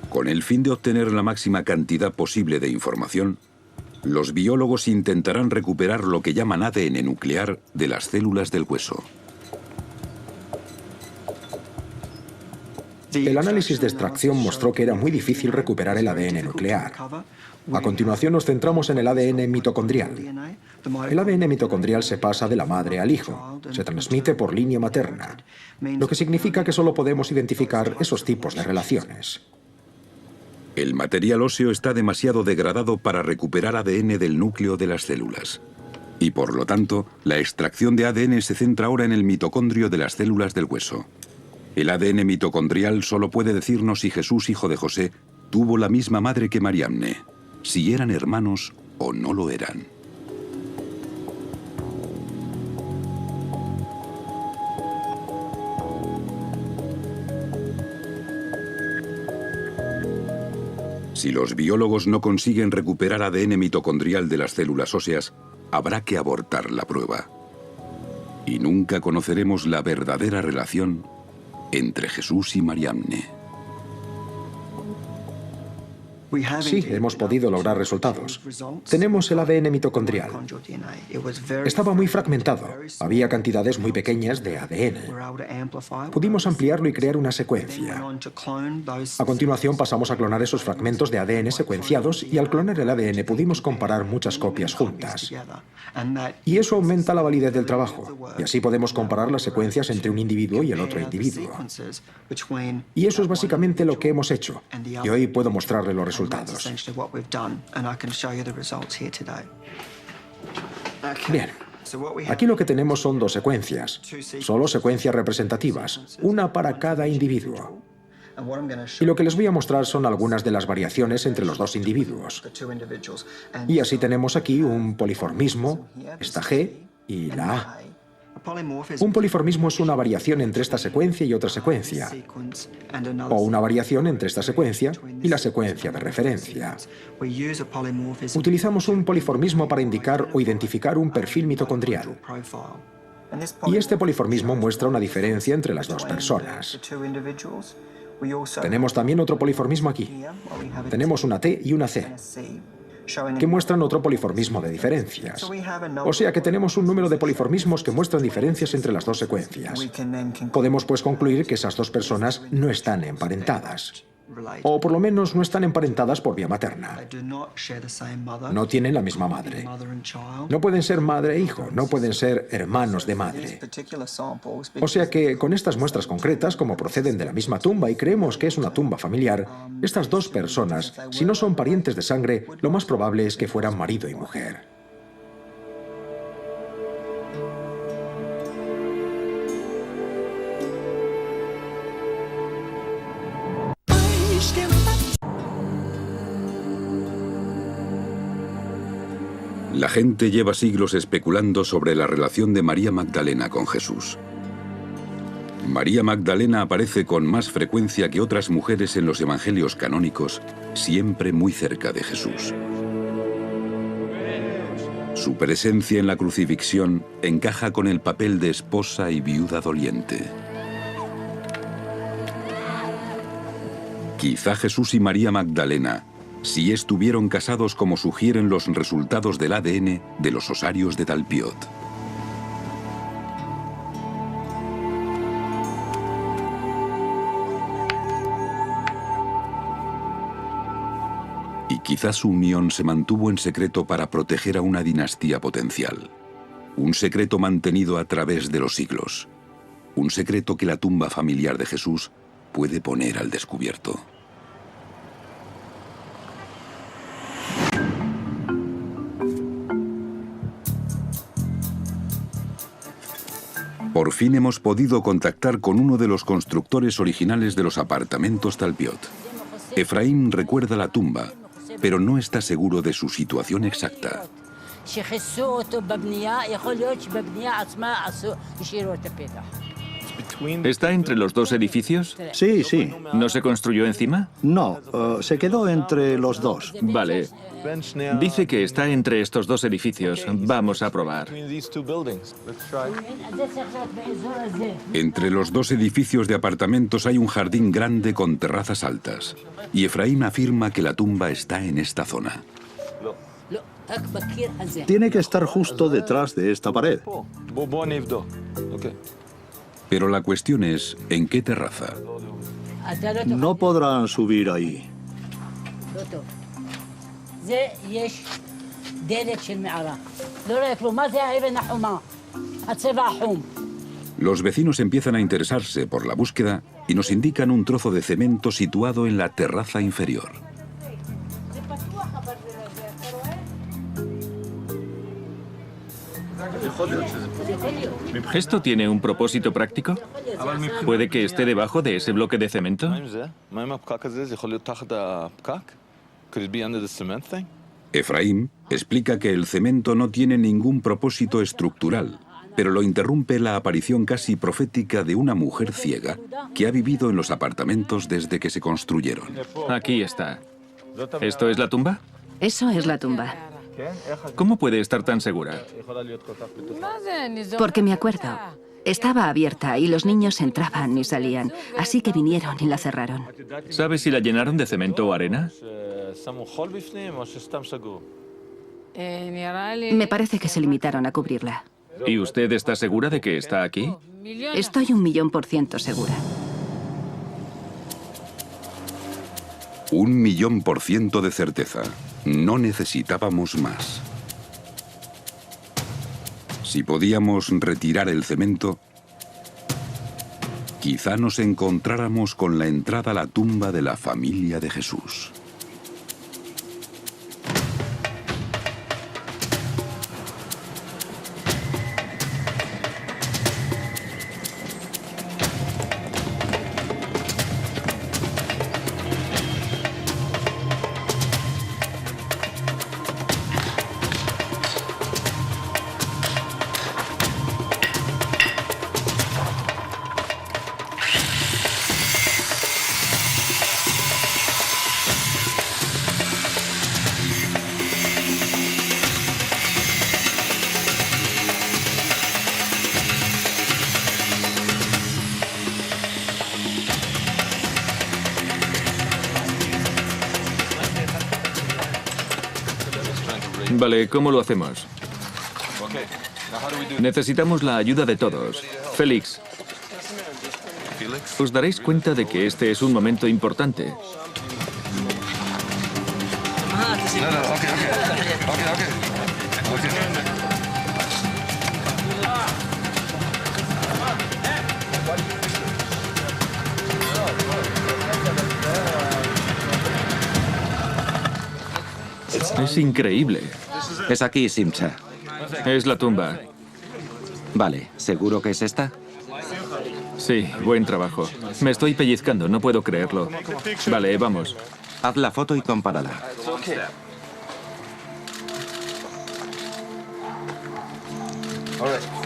Con el fin de obtener la máxima cantidad posible de información, los biólogos intentarán recuperar lo que llaman ADN nuclear de las células del hueso. El análisis de extracción mostró que era muy difícil recuperar el ADN nuclear. A continuación nos centramos en el ADN mitocondrial. El ADN mitocondrial se pasa de la madre al hijo, se transmite por línea materna, lo que significa que solo podemos identificar esos tipos de relaciones. El material óseo está demasiado degradado para recuperar ADN del núcleo de las células. Y por lo tanto, la extracción de ADN se centra ahora en el mitocondrio de las células del hueso. El ADN mitocondrial solo puede decirnos si Jesús, hijo de José, tuvo la misma madre que Mariamne, si eran hermanos o no lo eran. Si los biólogos no consiguen recuperar ADN mitocondrial de las células óseas, habrá que abortar la prueba. Y nunca conoceremos la verdadera relación entre Jesús y Mariamne. Sí, hemos podido lograr resultados. Tenemos el ADN mitocondrial. Estaba muy fragmentado. Había cantidades muy pequeñas de ADN. Pudimos ampliarlo y crear una secuencia. A continuación pasamos a clonar esos fragmentos de ADN secuenciados y al clonar el ADN pudimos comparar muchas copias juntas. Y eso aumenta la validez del trabajo. Y así podemos comparar las secuencias entre un individuo y el otro individuo. Y eso es básicamente lo que hemos hecho. Y hoy puedo mostrarle los resultados. Bien, aquí lo que tenemos son 2 secuencias, solo secuencias representativas, una para cada individuo. Y lo que les voy a mostrar son algunas de las variaciones entre los dos individuos. Y así tenemos aquí un poliformismo, esta G y la A. Un poliformismo es una variación entre esta secuencia y otra secuencia, o una variación entre esta secuencia y la secuencia de referencia. Utilizamos un poliformismo para indicar o identificar un perfil mitocondrial. Y este poliformismo muestra una diferencia entre las dos personas. Tenemos también otro poliformismo aquí. Tenemos una T y una C, que muestran otro poliformismo de diferencias. O sea que tenemos un número de poliformismos que muestran diferencias entre las dos secuencias. Podemos pues concluir que esas dos personas no están emparentadas. O por lo menos no están emparentadas por vía materna. No tienen la misma madre. No pueden ser madre e hijo, no pueden ser hermanos de madre. O sea que con estas muestras concretas, como proceden de la misma tumba y creemos que es una tumba familiar, estas dos personas, si no son parientes de sangre, lo más probable es que fueran marido y mujer. La gente lleva siglos especulando sobre la relación de María Magdalena con Jesús. María Magdalena aparece con más frecuencia que otras mujeres en los evangelios canónicos, siempre muy cerca de Jesús. Su presencia en la crucifixión encaja con el papel de esposa y viuda doliente. Quizá Jesús y María Magdalena sí estuvieron casados como sugieren los resultados del ADN de los osarios de Talpiot. Y quizás su unión se mantuvo en secreto para proteger a una dinastía potencial. Un secreto mantenido a través de los siglos. Un secreto que la tumba familiar de Jesús puede poner al descubierto. Por fin hemos podido contactar con uno de los constructores originales de los apartamentos Talpiot. Efraín recuerda la tumba, pero no está seguro de su situación exacta. ¿Está entre los dos edificios? Sí, sí. ¿No se construyó encima? No, se quedó entre los dos. Vale. Dice que está entre estos dos edificios. Vamos a probar. Entre los dos edificios de apartamentos hay un jardín grande con terrazas altas. Y Efraín afirma que la tumba está en esta zona. Tiene que estar justo detrás de esta pared. Pero la cuestión es, ¿en qué terraza? No podrán subir ahí. Los vecinos empiezan a interesarse por la búsqueda y nos indican un trozo de cemento situado en la terraza inferior. ¿Esto tiene un propósito práctico? ¿Puede que esté debajo de ese bloque de cemento? Efraín explica que el cemento no tiene ningún propósito estructural, pero lo interrumpe la aparición casi profética de una mujer ciega que ha vivido en los apartamentos desde que se construyeron. Aquí está. ¿Esto es la tumba? Eso es la tumba. ¿Cómo puede estar tan segura? Porque me acuerdo. Estaba abierta y los niños entraban y salían, así que vinieron y la cerraron. ¿Sabe si la llenaron de cemento o arena? Me parece que se limitaron a cubrirla. ¿Y usted está segura de que está aquí? Estoy 1.000.000% segura. 1.000.000% de certeza. No necesitábamos más. Si podíamos retirar el cemento, quizá nos encontráramos con la entrada a la tumba de la familia de Jesús. Vale, ¿cómo lo hacemos? Necesitamos la ayuda de todos. Félix, os daréis cuenta de que este es un momento importante. Es increíble. Es aquí, Simcha. Es la tumba. Vale, ¿seguro que es esta? Sí, buen trabajo. Me estoy pellizcando, no puedo creerlo. Vale, vamos. Haz la foto y compárala.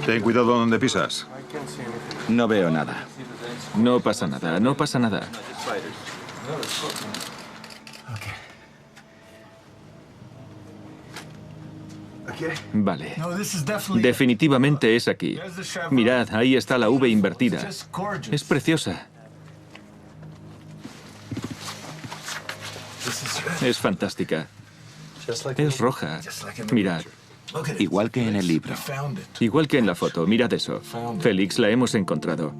Ten cuidado donde pisas. No veo nada. No pasa nada, no pasa nada. Vale. Definitivamente es aquí. Mirad, ahí está la V invertida. Es preciosa. Es fantástica. Es roja. Mirad. Igual que en el libro. Igual que en la foto. Mirad eso. Félix, la hemos encontrado.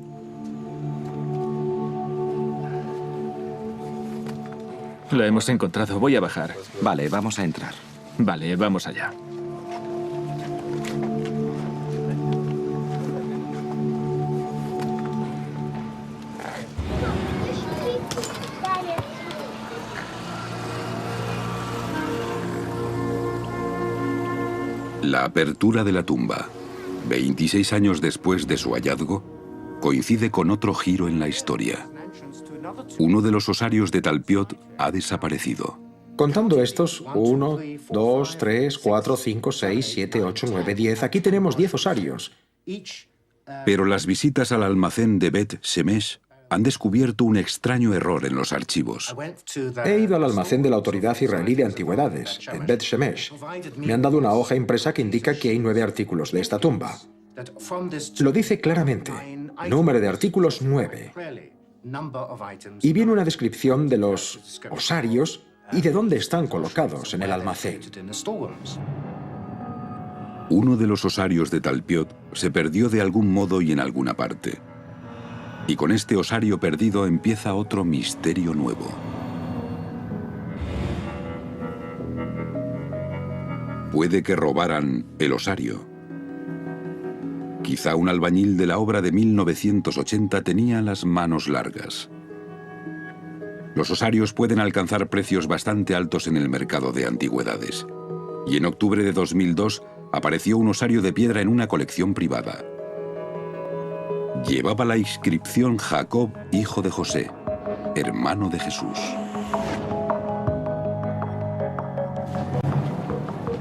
La hemos encontrado. Voy a bajar. Vale, vamos a entrar. Vale, vamos allá. La apertura de la tumba, 26 años después de su hallazgo, coincide con otro giro en la historia. Uno de los osarios de Talpiot ha desaparecido. Contando estos, 1, 2, 3, 4, 5, 6, 7, 8, 9, 10. Aquí tenemos 10 osarios. Pero las visitas al almacén de Bet Shemesh han descubierto un extraño error en los archivos. He ido al almacén de la Autoridad Israelí de Antigüedades, en Bet Shemesh. Me han dado una hoja impresa que indica que hay 9 artículos de esta tumba. Lo dice claramente. Número de artículos 9. Y viene una descripción de los osarios y de dónde están colocados en el almacén. Uno de los osarios de Talpiot se perdió de algún modo y en alguna parte. Y con este osario perdido empieza otro misterio nuevo. Puede que robaran el osario. Quizá un albañil de la obra de 1980 tenía las manos largas. Los osarios pueden alcanzar precios bastante altos en el mercado de antigüedades. Y en octubre de 2002 apareció un osario de piedra en una colección privada. Llevaba la inscripción Jacob, hijo de José, hermano de Jesús.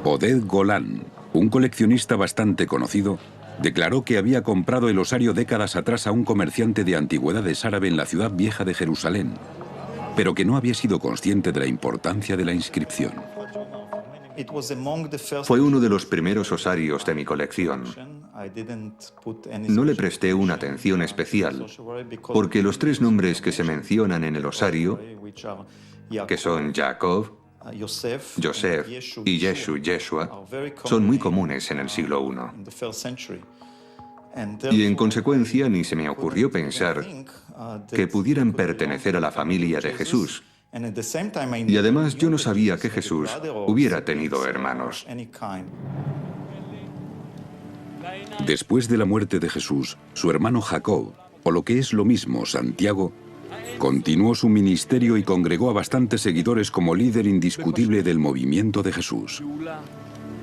Oded Golan, un coleccionista bastante conocido, declaró que había comprado el osario décadas atrás a un comerciante de antigüedades árabe en la ciudad vieja de Jerusalén, pero que no había sido consciente de la importancia de la inscripción. Fue uno de los primeros osarios de mi colección. No le presté una atención especial, porque los 3 nombres que se mencionan en el osario, que son Jacob, Joseph y Yeshua, son muy comunes en el siglo I. Y en consecuencia ni se me ocurrió pensar que pudieran pertenecer a la familia de Jesús. Y además yo no sabía que Jesús hubiera tenido hermanos. Después de la muerte de Jesús, su hermano Jacob, o lo que es lo mismo, Santiago, continuó su ministerio y congregó a bastantes seguidores como líder indiscutible del movimiento de Jesús.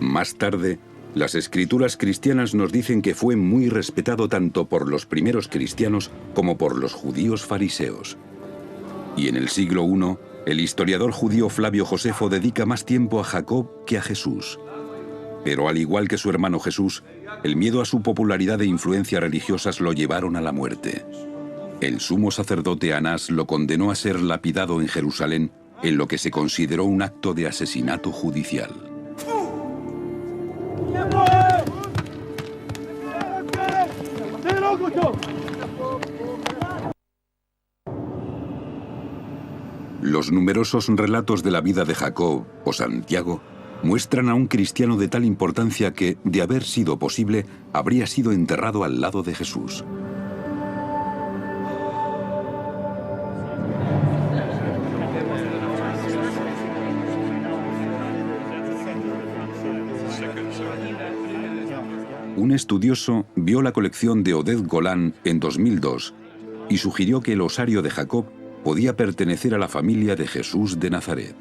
Más tarde, las escrituras cristianas nos dicen que fue muy respetado tanto por los primeros cristianos como por los judíos fariseos. Y en el siglo I, el historiador judío Flavio Josefo dedica más tiempo a Jacob que a Jesús. Pero al igual que su hermano Jesús, el miedo a su popularidad e influencias religiosas lo llevaron a la muerte. El sumo sacerdote Anás lo condenó a ser lapidado en Jerusalén en lo que se consideró un acto de asesinato judicial. Los numerosos relatos de la vida de Jacob o Santiago muestran a un cristiano de tal importancia que, de haber sido posible, habría sido enterrado al lado de Jesús. Un estudioso vio la colección de Oded Golan en 2002 y sugirió que el osario de Jacob podía pertenecer a la familia de Jesús de Nazaret.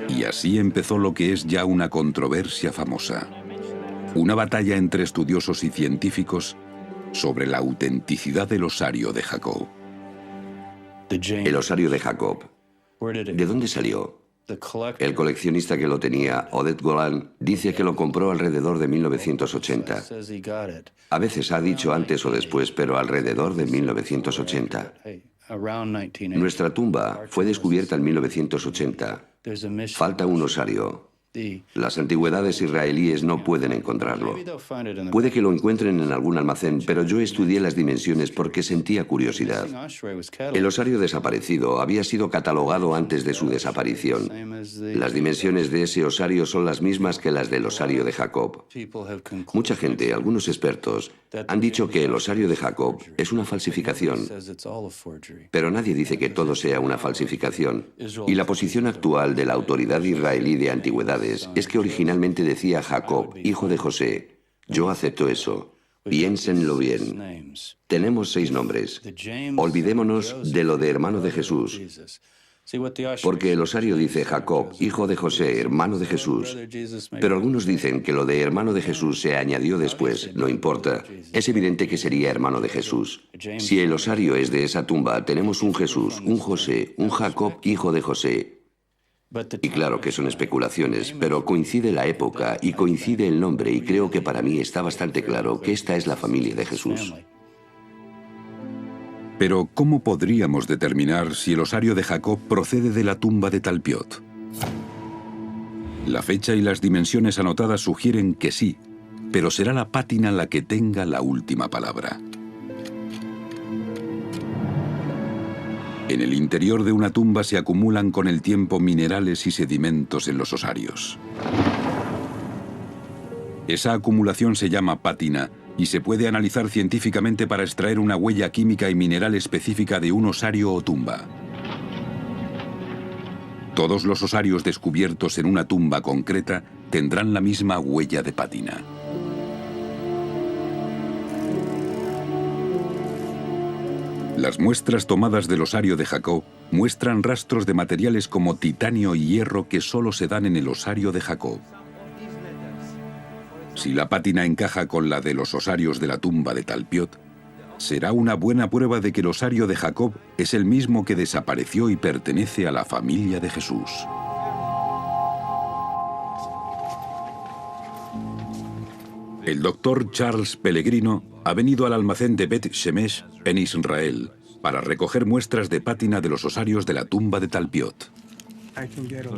Y así empezó lo que es ya una controversia famosa. Una batalla entre estudiosos y científicos sobre la autenticidad del osario de Jacob. El osario de Jacob, ¿de dónde salió? El coleccionista que lo tenía, Oded Golan, dice que lo compró alrededor de 1980. A veces ha dicho antes o después, pero alrededor de 1980. Nuestra tumba fue descubierta en 1980. Falta un osario. Las antigüedades israelíes no pueden encontrarlo. Puede que lo encuentren en algún almacén, pero yo estudié las dimensiones porque sentía curiosidad. El osario desaparecido había sido catalogado antes de su desaparición. Las dimensiones de ese osario son las mismas que las del osario de Jacob. Mucha gente, algunos expertos, han dicho que el osario de Jacob es una falsificación, pero nadie dice que todo sea una falsificación. Y la posición actual de la autoridad israelí de antigüedades es que originalmente decía Jacob, hijo de José. Yo acepto eso. Piénsenlo bien. Tenemos 6 nombres. Olvidémonos de lo de hermano de Jesús. Porque el osario dice Jacob, hijo de José, hermano de Jesús. Pero algunos dicen que lo de hermano de Jesús se añadió después. No importa. Es evidente que sería hermano de Jesús. Si el osario es de esa tumba, tenemos un Jesús, un José, un Jacob, hijo de José. Y claro que son especulaciones, pero coincide la época y coincide el nombre, y creo que para mí está bastante claro que esta es la familia de Jesús. Pero, ¿cómo podríamos determinar si el osario de Jacob procede de la tumba de Talpiot? La fecha y las dimensiones anotadas sugieren que sí, pero será la pátina la que tenga la última palabra. En el interior de una tumba se acumulan con el tiempo minerales y sedimentos en los osarios. Esa acumulación se llama pátina y se puede analizar científicamente para extraer una huella química y mineral específica de un osario o tumba. Todos los osarios descubiertos en una tumba concreta tendrán la misma huella de pátina. Las muestras tomadas del osario de Jacob muestran rastros de materiales como titanio y hierro que solo se dan en el osario de Jacob. Si la pátina encaja con la de los osarios de la tumba de Talpiot, será una buena prueba de que el osario de Jacob es el mismo que desapareció y pertenece a la familia de Jesús. El doctor Charles Pellegrino ha venido al almacén de Bet Shemesh en Israel para recoger muestras de pátina de los osarios de la tumba de Talpiot.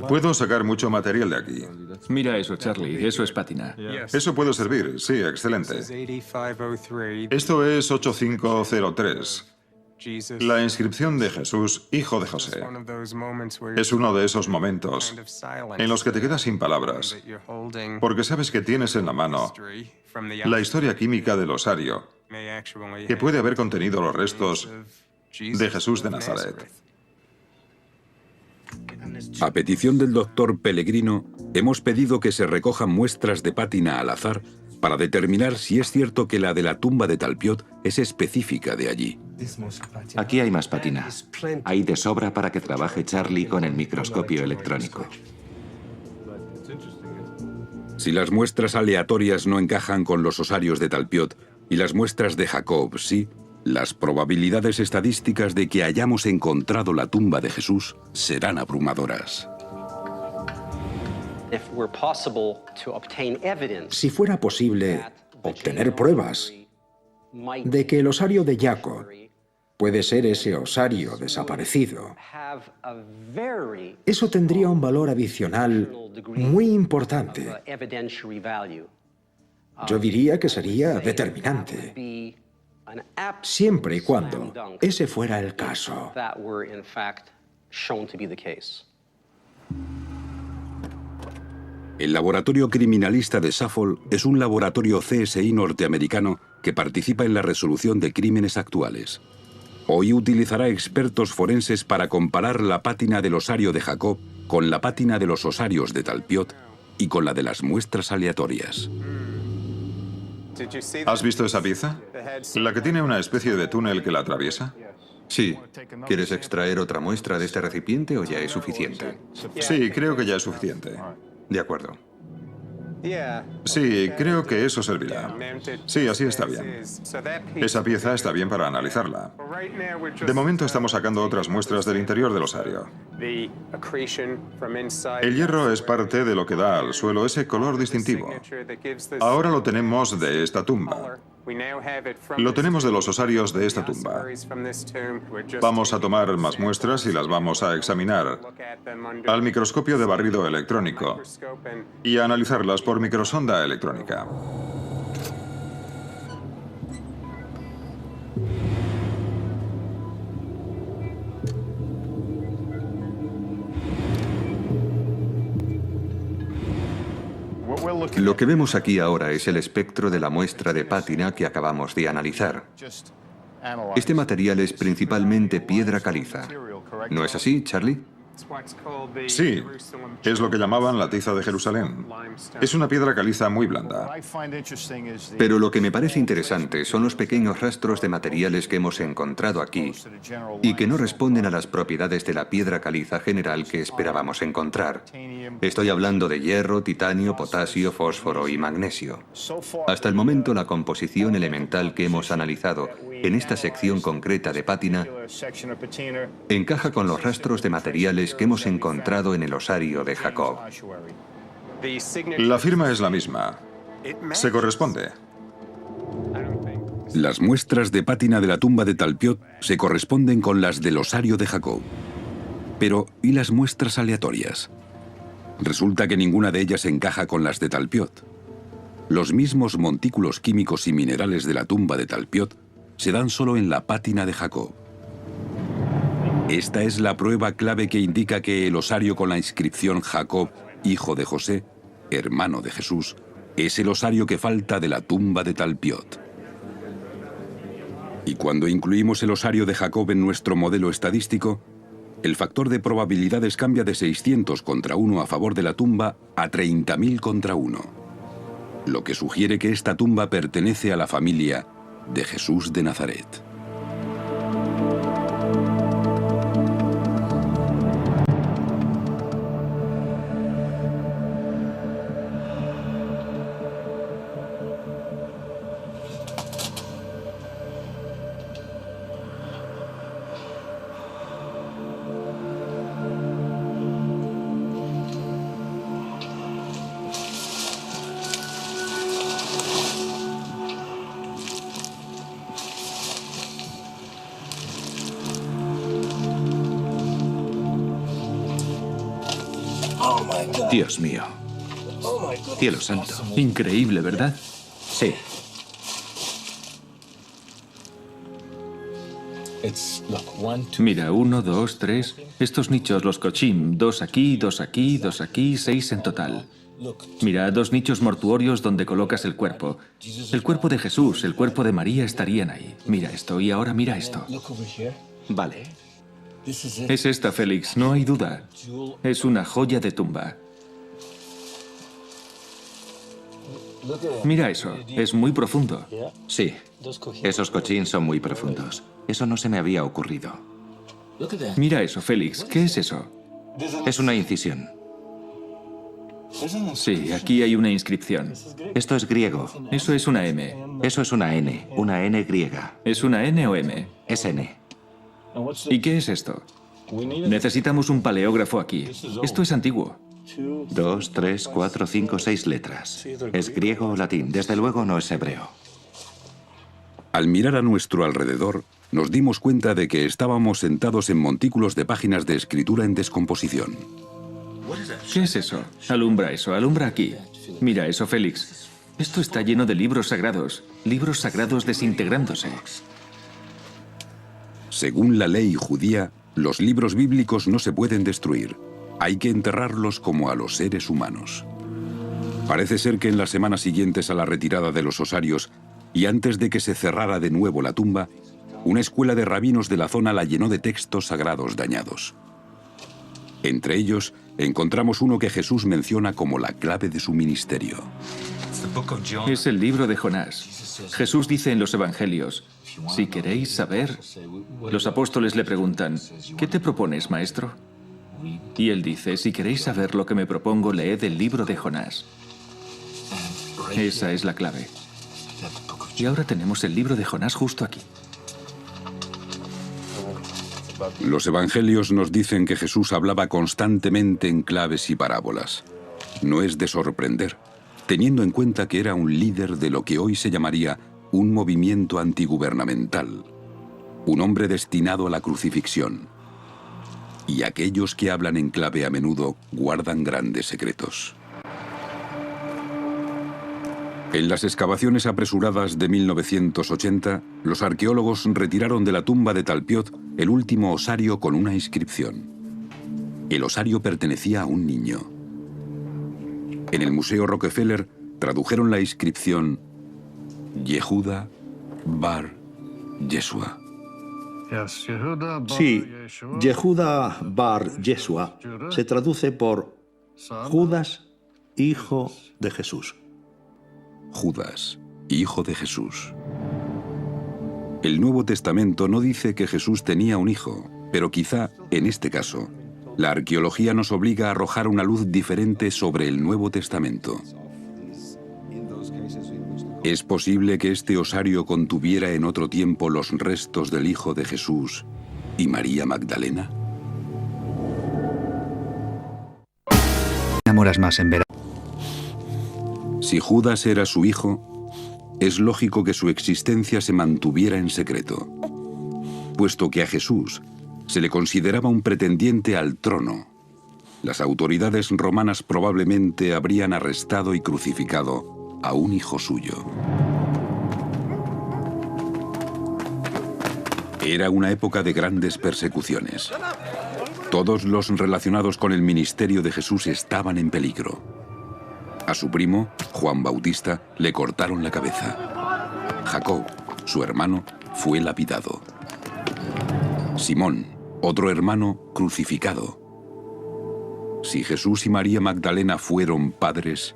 Puedo sacar mucho material de aquí. Mira eso, Charlie, eso es pátina. Eso puede servir, sí, excelente. Esto es 8503. La inscripción de Jesús, hijo de José. Es uno de esos momentos en los que te quedas sin palabras, porque sabes que tienes en la mano la historia química del osario, que puede haber contenido los restos de Jesús de Nazaret. A petición del doctor Pellegrino, hemos pedido que se recojan muestras de pátina al azar para determinar si es cierto que la de la tumba de Talpiot es específica de allí. Aquí hay más pátina. Hay de sobra para que trabaje Charlie con el microscopio electrónico. Si las muestras aleatorias no encajan con los osarios de Talpiot y las muestras de Jacob sí, las probabilidades estadísticas de que hayamos encontrado la tumba de Jesús serán abrumadoras. Si fuera posible obtener pruebas de que el osario de Jacob puede ser ese osario desaparecido, eso tendría un valor adicional muy importante. Yo diría que sería determinante, siempre y cuando ese fuera el caso. El laboratorio criminalista de Suffolk es un laboratorio CSI norteamericano que participa en la resolución de crímenes actuales. Hoy utilizará expertos forenses para comparar la pátina del osario de Jacob con la pátina de los osarios de Talpiot y con la de las muestras aleatorias. ¿Has visto esa pieza? ¿La que tiene una especie de túnel que la atraviesa? Sí. ¿Quieres extraer otra muestra de este recipiente o ya es suficiente? Sí, creo que ya es suficiente. De acuerdo. Sí, creo que eso servirá. Sí, así está bien. Esa pieza está bien para analizarla. De momento estamos sacando otras muestras del interior del osario. El hierro es parte de lo que da al suelo ese color distintivo. Ahora lo tenemos de esta tumba. Lo tenemos de los osarios de esta tumba. Vamos a tomar más muestras y las vamos a examinar al microscopio de barrido electrónico y a analizarlas por microsonda electrónica. Lo que vemos aquí ahora es el espectro de la muestra de pátina que acabamos de analizar. Este material es principalmente piedra caliza. ¿No es así, Charlie? Sí, es lo que llamaban la tiza de Jerusalén. Es una piedra caliza muy blanda. Pero lo que me parece interesante son los pequeños rastros de materiales que hemos encontrado aquí y que no responden a las propiedades de la piedra caliza general que esperábamos encontrar. Estoy hablando de hierro, titanio, potasio, fósforo y magnesio. Hasta el momento, la composición elemental que hemos analizado en esta sección concreta de pátina encaja con los rastros de materiales que hemos encontrado en el osario de Jacob. La firma es la misma. Se corresponde. Las muestras de pátina de la tumba de Talpiot se corresponden con las del osario de Jacob. Pero, ¿y las muestras aleatorias? Resulta que ninguna de ellas encaja con las de Talpiot. Los mismos montículos químicos y minerales de la tumba de Talpiot se dan solo en la pátina de Jacob. Esta es la prueba clave que indica que el osario con la inscripción Jacob, hijo de José, hermano de Jesús, es el osario que falta de la tumba de Talpiot. Y cuando incluimos el osario de Jacob en nuestro modelo estadístico, el factor de probabilidades cambia de 600 contra 1 a favor de la tumba a 30.000 contra 1, lo que sugiere que esta tumba pertenece a la familia de Jesús de Nazaret. Dios mío. Cielo santo. Increíble, ¿verdad? Sí. Mira, 1, 2, 3. Estos nichos, los cochim, 2 aquí, 2 aquí, 2 aquí, 6 en total. Mira, 2 nichos mortuorios donde colocas el cuerpo. El cuerpo de Jesús, el cuerpo de María estarían ahí. Mira esto, y ahora mira esto. Vale. Es esta, Félix, no hay duda. Es una joya de tumba. Mira eso, es muy profundo. Sí, esos cochins son muy profundos. Eso no se me había ocurrido. Mira eso, Félix, ¿qué es eso? Es una incisión. Sí, aquí hay una inscripción. Esto es griego. Eso es una M. Eso es una N griega. ¿Es una N o M? Es N. ¿Y qué es esto? Necesitamos un paleógrafo aquí. Esto es antiguo. 2, 3, 4, 5, 6 letras. ¿Es griego o latín? Desde luego no es hebreo. Al mirar a nuestro alrededor, nos dimos cuenta de que estábamos sentados en montículos de páginas de escritura en descomposición. ¿Qué es eso? Alumbra eso, alumbra aquí. Mira eso, Félix. Esto está lleno de libros sagrados desintegrándose. Según la ley judía, los libros bíblicos no se pueden destruir. Hay que enterrarlos como a los seres humanos. Parece ser que en las semanas siguientes a la retirada de los osarios y antes de que se cerrara de nuevo la tumba, una escuela de rabinos de la zona la llenó de textos sagrados dañados. Entre ellos, encontramos uno que Jesús menciona como la clave de su ministerio. Es el libro de Jonás. Jesús dice en los Evangelios, si queréis saber, los apóstoles le preguntan, ¿qué te propones, maestro? Y él dice, si queréis saber lo que me propongo, leed el libro de Jonás. Esa es la clave. Y ahora tenemos el libro de Jonás justo aquí. Los evangelios nos dicen que Jesús hablaba constantemente en claves y parábolas. No es de sorprender, teniendo en cuenta que era un líder de lo que hoy se llamaría un movimiento antigubernamental, un hombre destinado a la crucifixión. Y aquellos que hablan en clave a menudo guardan grandes secretos. En las excavaciones apresuradas de 1980, los arqueólogos retiraron de la tumba de Talpiot el último osario con una inscripción. El osario pertenecía a un niño. En el Museo Rockefeller tradujeron la inscripción Yehuda Bar Yeshua. Sí, Yehuda Bar Yeshua se traduce por Judas, hijo de Jesús. Judas, hijo de Jesús. El Nuevo Testamento no dice que Jesús tenía un hijo, pero quizá, en este caso, la arqueología nos obliga a arrojar una luz diferente sobre el Nuevo Testamento. ¿Es posible que este osario contuviera en otro tiempo los restos del hijo de Jesús y María Magdalena? Enamoras más en verano. Si Judas era su hijo, es lógico que su existencia se mantuviera en secreto, puesto que a Jesús se le consideraba un pretendiente al trono. Las autoridades romanas probablemente habrían arrestado y crucificado a un hijo suyo. Era una época de grandes persecuciones. Todos los relacionados con el ministerio de Jesús estaban en peligro. A su primo, Juan Bautista, le cortaron la cabeza. Jacob, su hermano, fue lapidado. Simón, otro hermano, crucificado. Si Jesús y María Magdalena fueron padres,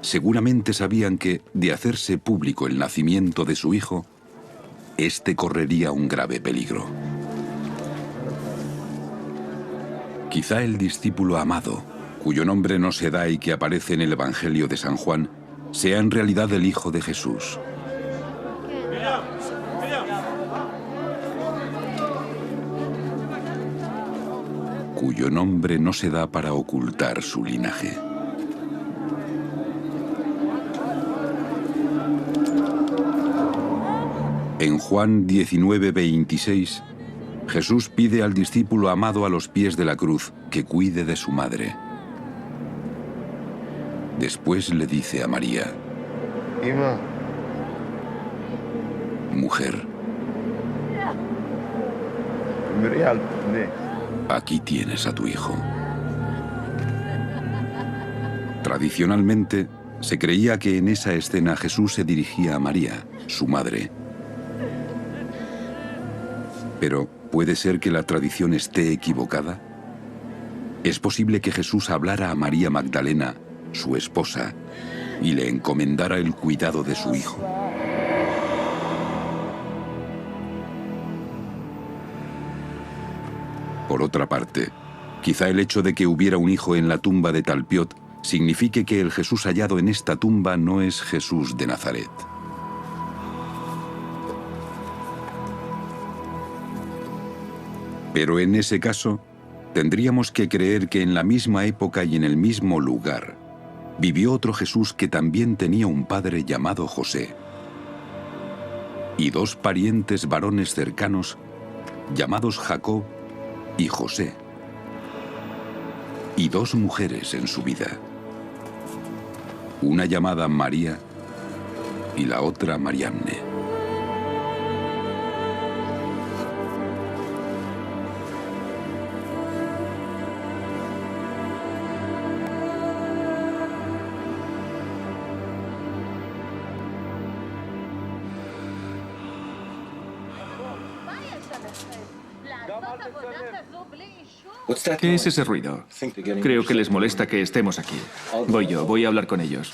seguramente sabían que, de hacerse público el nacimiento de su hijo, éste correría un grave peligro. Quizá el discípulo amado, cuyo nombre no se da y que aparece en el Evangelio de San Juan, sea en realidad el Hijo de Jesús. Cuyo nombre no se da para ocultar su linaje. En Juan 19:26, Jesús pide al discípulo amado a los pies de la cruz que cuide de su madre. Después le dice a María, mujer, aquí tienes a tu hijo. Tradicionalmente, se creía que en esa escena Jesús se dirigía a María, su madre. Pero, ¿puede ser que la tradición esté equivocada? ¿Es posible que Jesús hablara a María Magdalena, su esposa, y le encomendara el cuidado de su hijo? Por otra parte, quizá el hecho de que hubiera un hijo en la tumba de Talpiot signifique que el Jesús hallado en esta tumba no es Jesús de Nazaret. Pero en ese caso, tendríamos que creer que en la misma época y en el mismo lugar vivió otro Jesús que también tenía un padre llamado José y dos parientes varones cercanos llamados Jacob y José, y dos mujeres en su vida, una llamada María y la otra Mariamne. ¿Qué es ese ruido? Creo que les molesta que estemos aquí. Voy a hablar con ellos.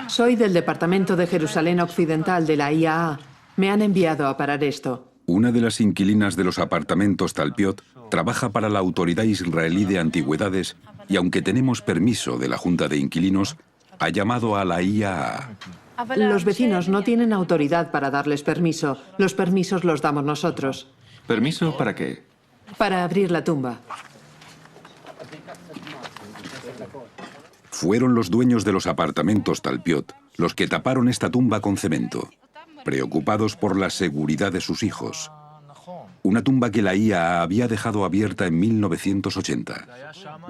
Soy del Departamento de Jerusalén Occidental de la IAA. Me han enviado a parar esto. Una de las inquilinas de los apartamentos Talpiot trabaja para la Autoridad Israelí de Antigüedades y, aunque tenemos permiso de la Junta de Inquilinos, ha llamado a la IAA. Los vecinos no tienen autoridad para darles permiso. Los permisos los damos nosotros. ¿Permiso para qué? Para abrir la tumba. Fueron los dueños de los apartamentos Talpiot los que taparon esta tumba con cemento, preocupados por la seguridad de sus hijos. Una tumba que la IAA había dejado abierta en 1980.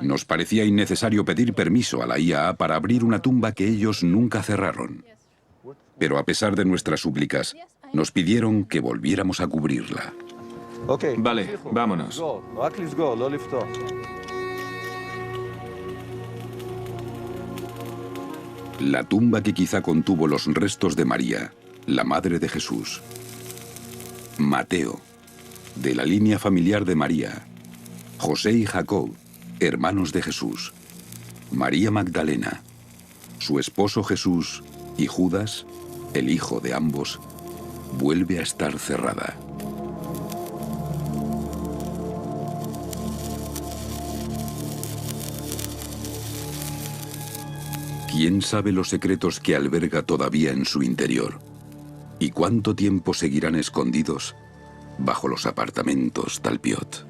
Nos parecía innecesario pedir permiso a la IAA para abrir una tumba que ellos nunca cerraron. Pero a pesar de nuestras súplicas, nos pidieron que volviéramos a cubrirla. Vale, vámonos. La tumba que quizá contuvo los restos de María, la madre de Jesús. Mateo, de la línea familiar de María. José y Jacob, hermanos de Jesús. María Magdalena, su esposo Jesús y Judas, el hijo de ambos, vuelve a estar cerrada. ¿Quién sabe los secretos que alberga todavía en su interior? ¿Y cuánto tiempo seguirán escondidos bajo los apartamentos Talpiot?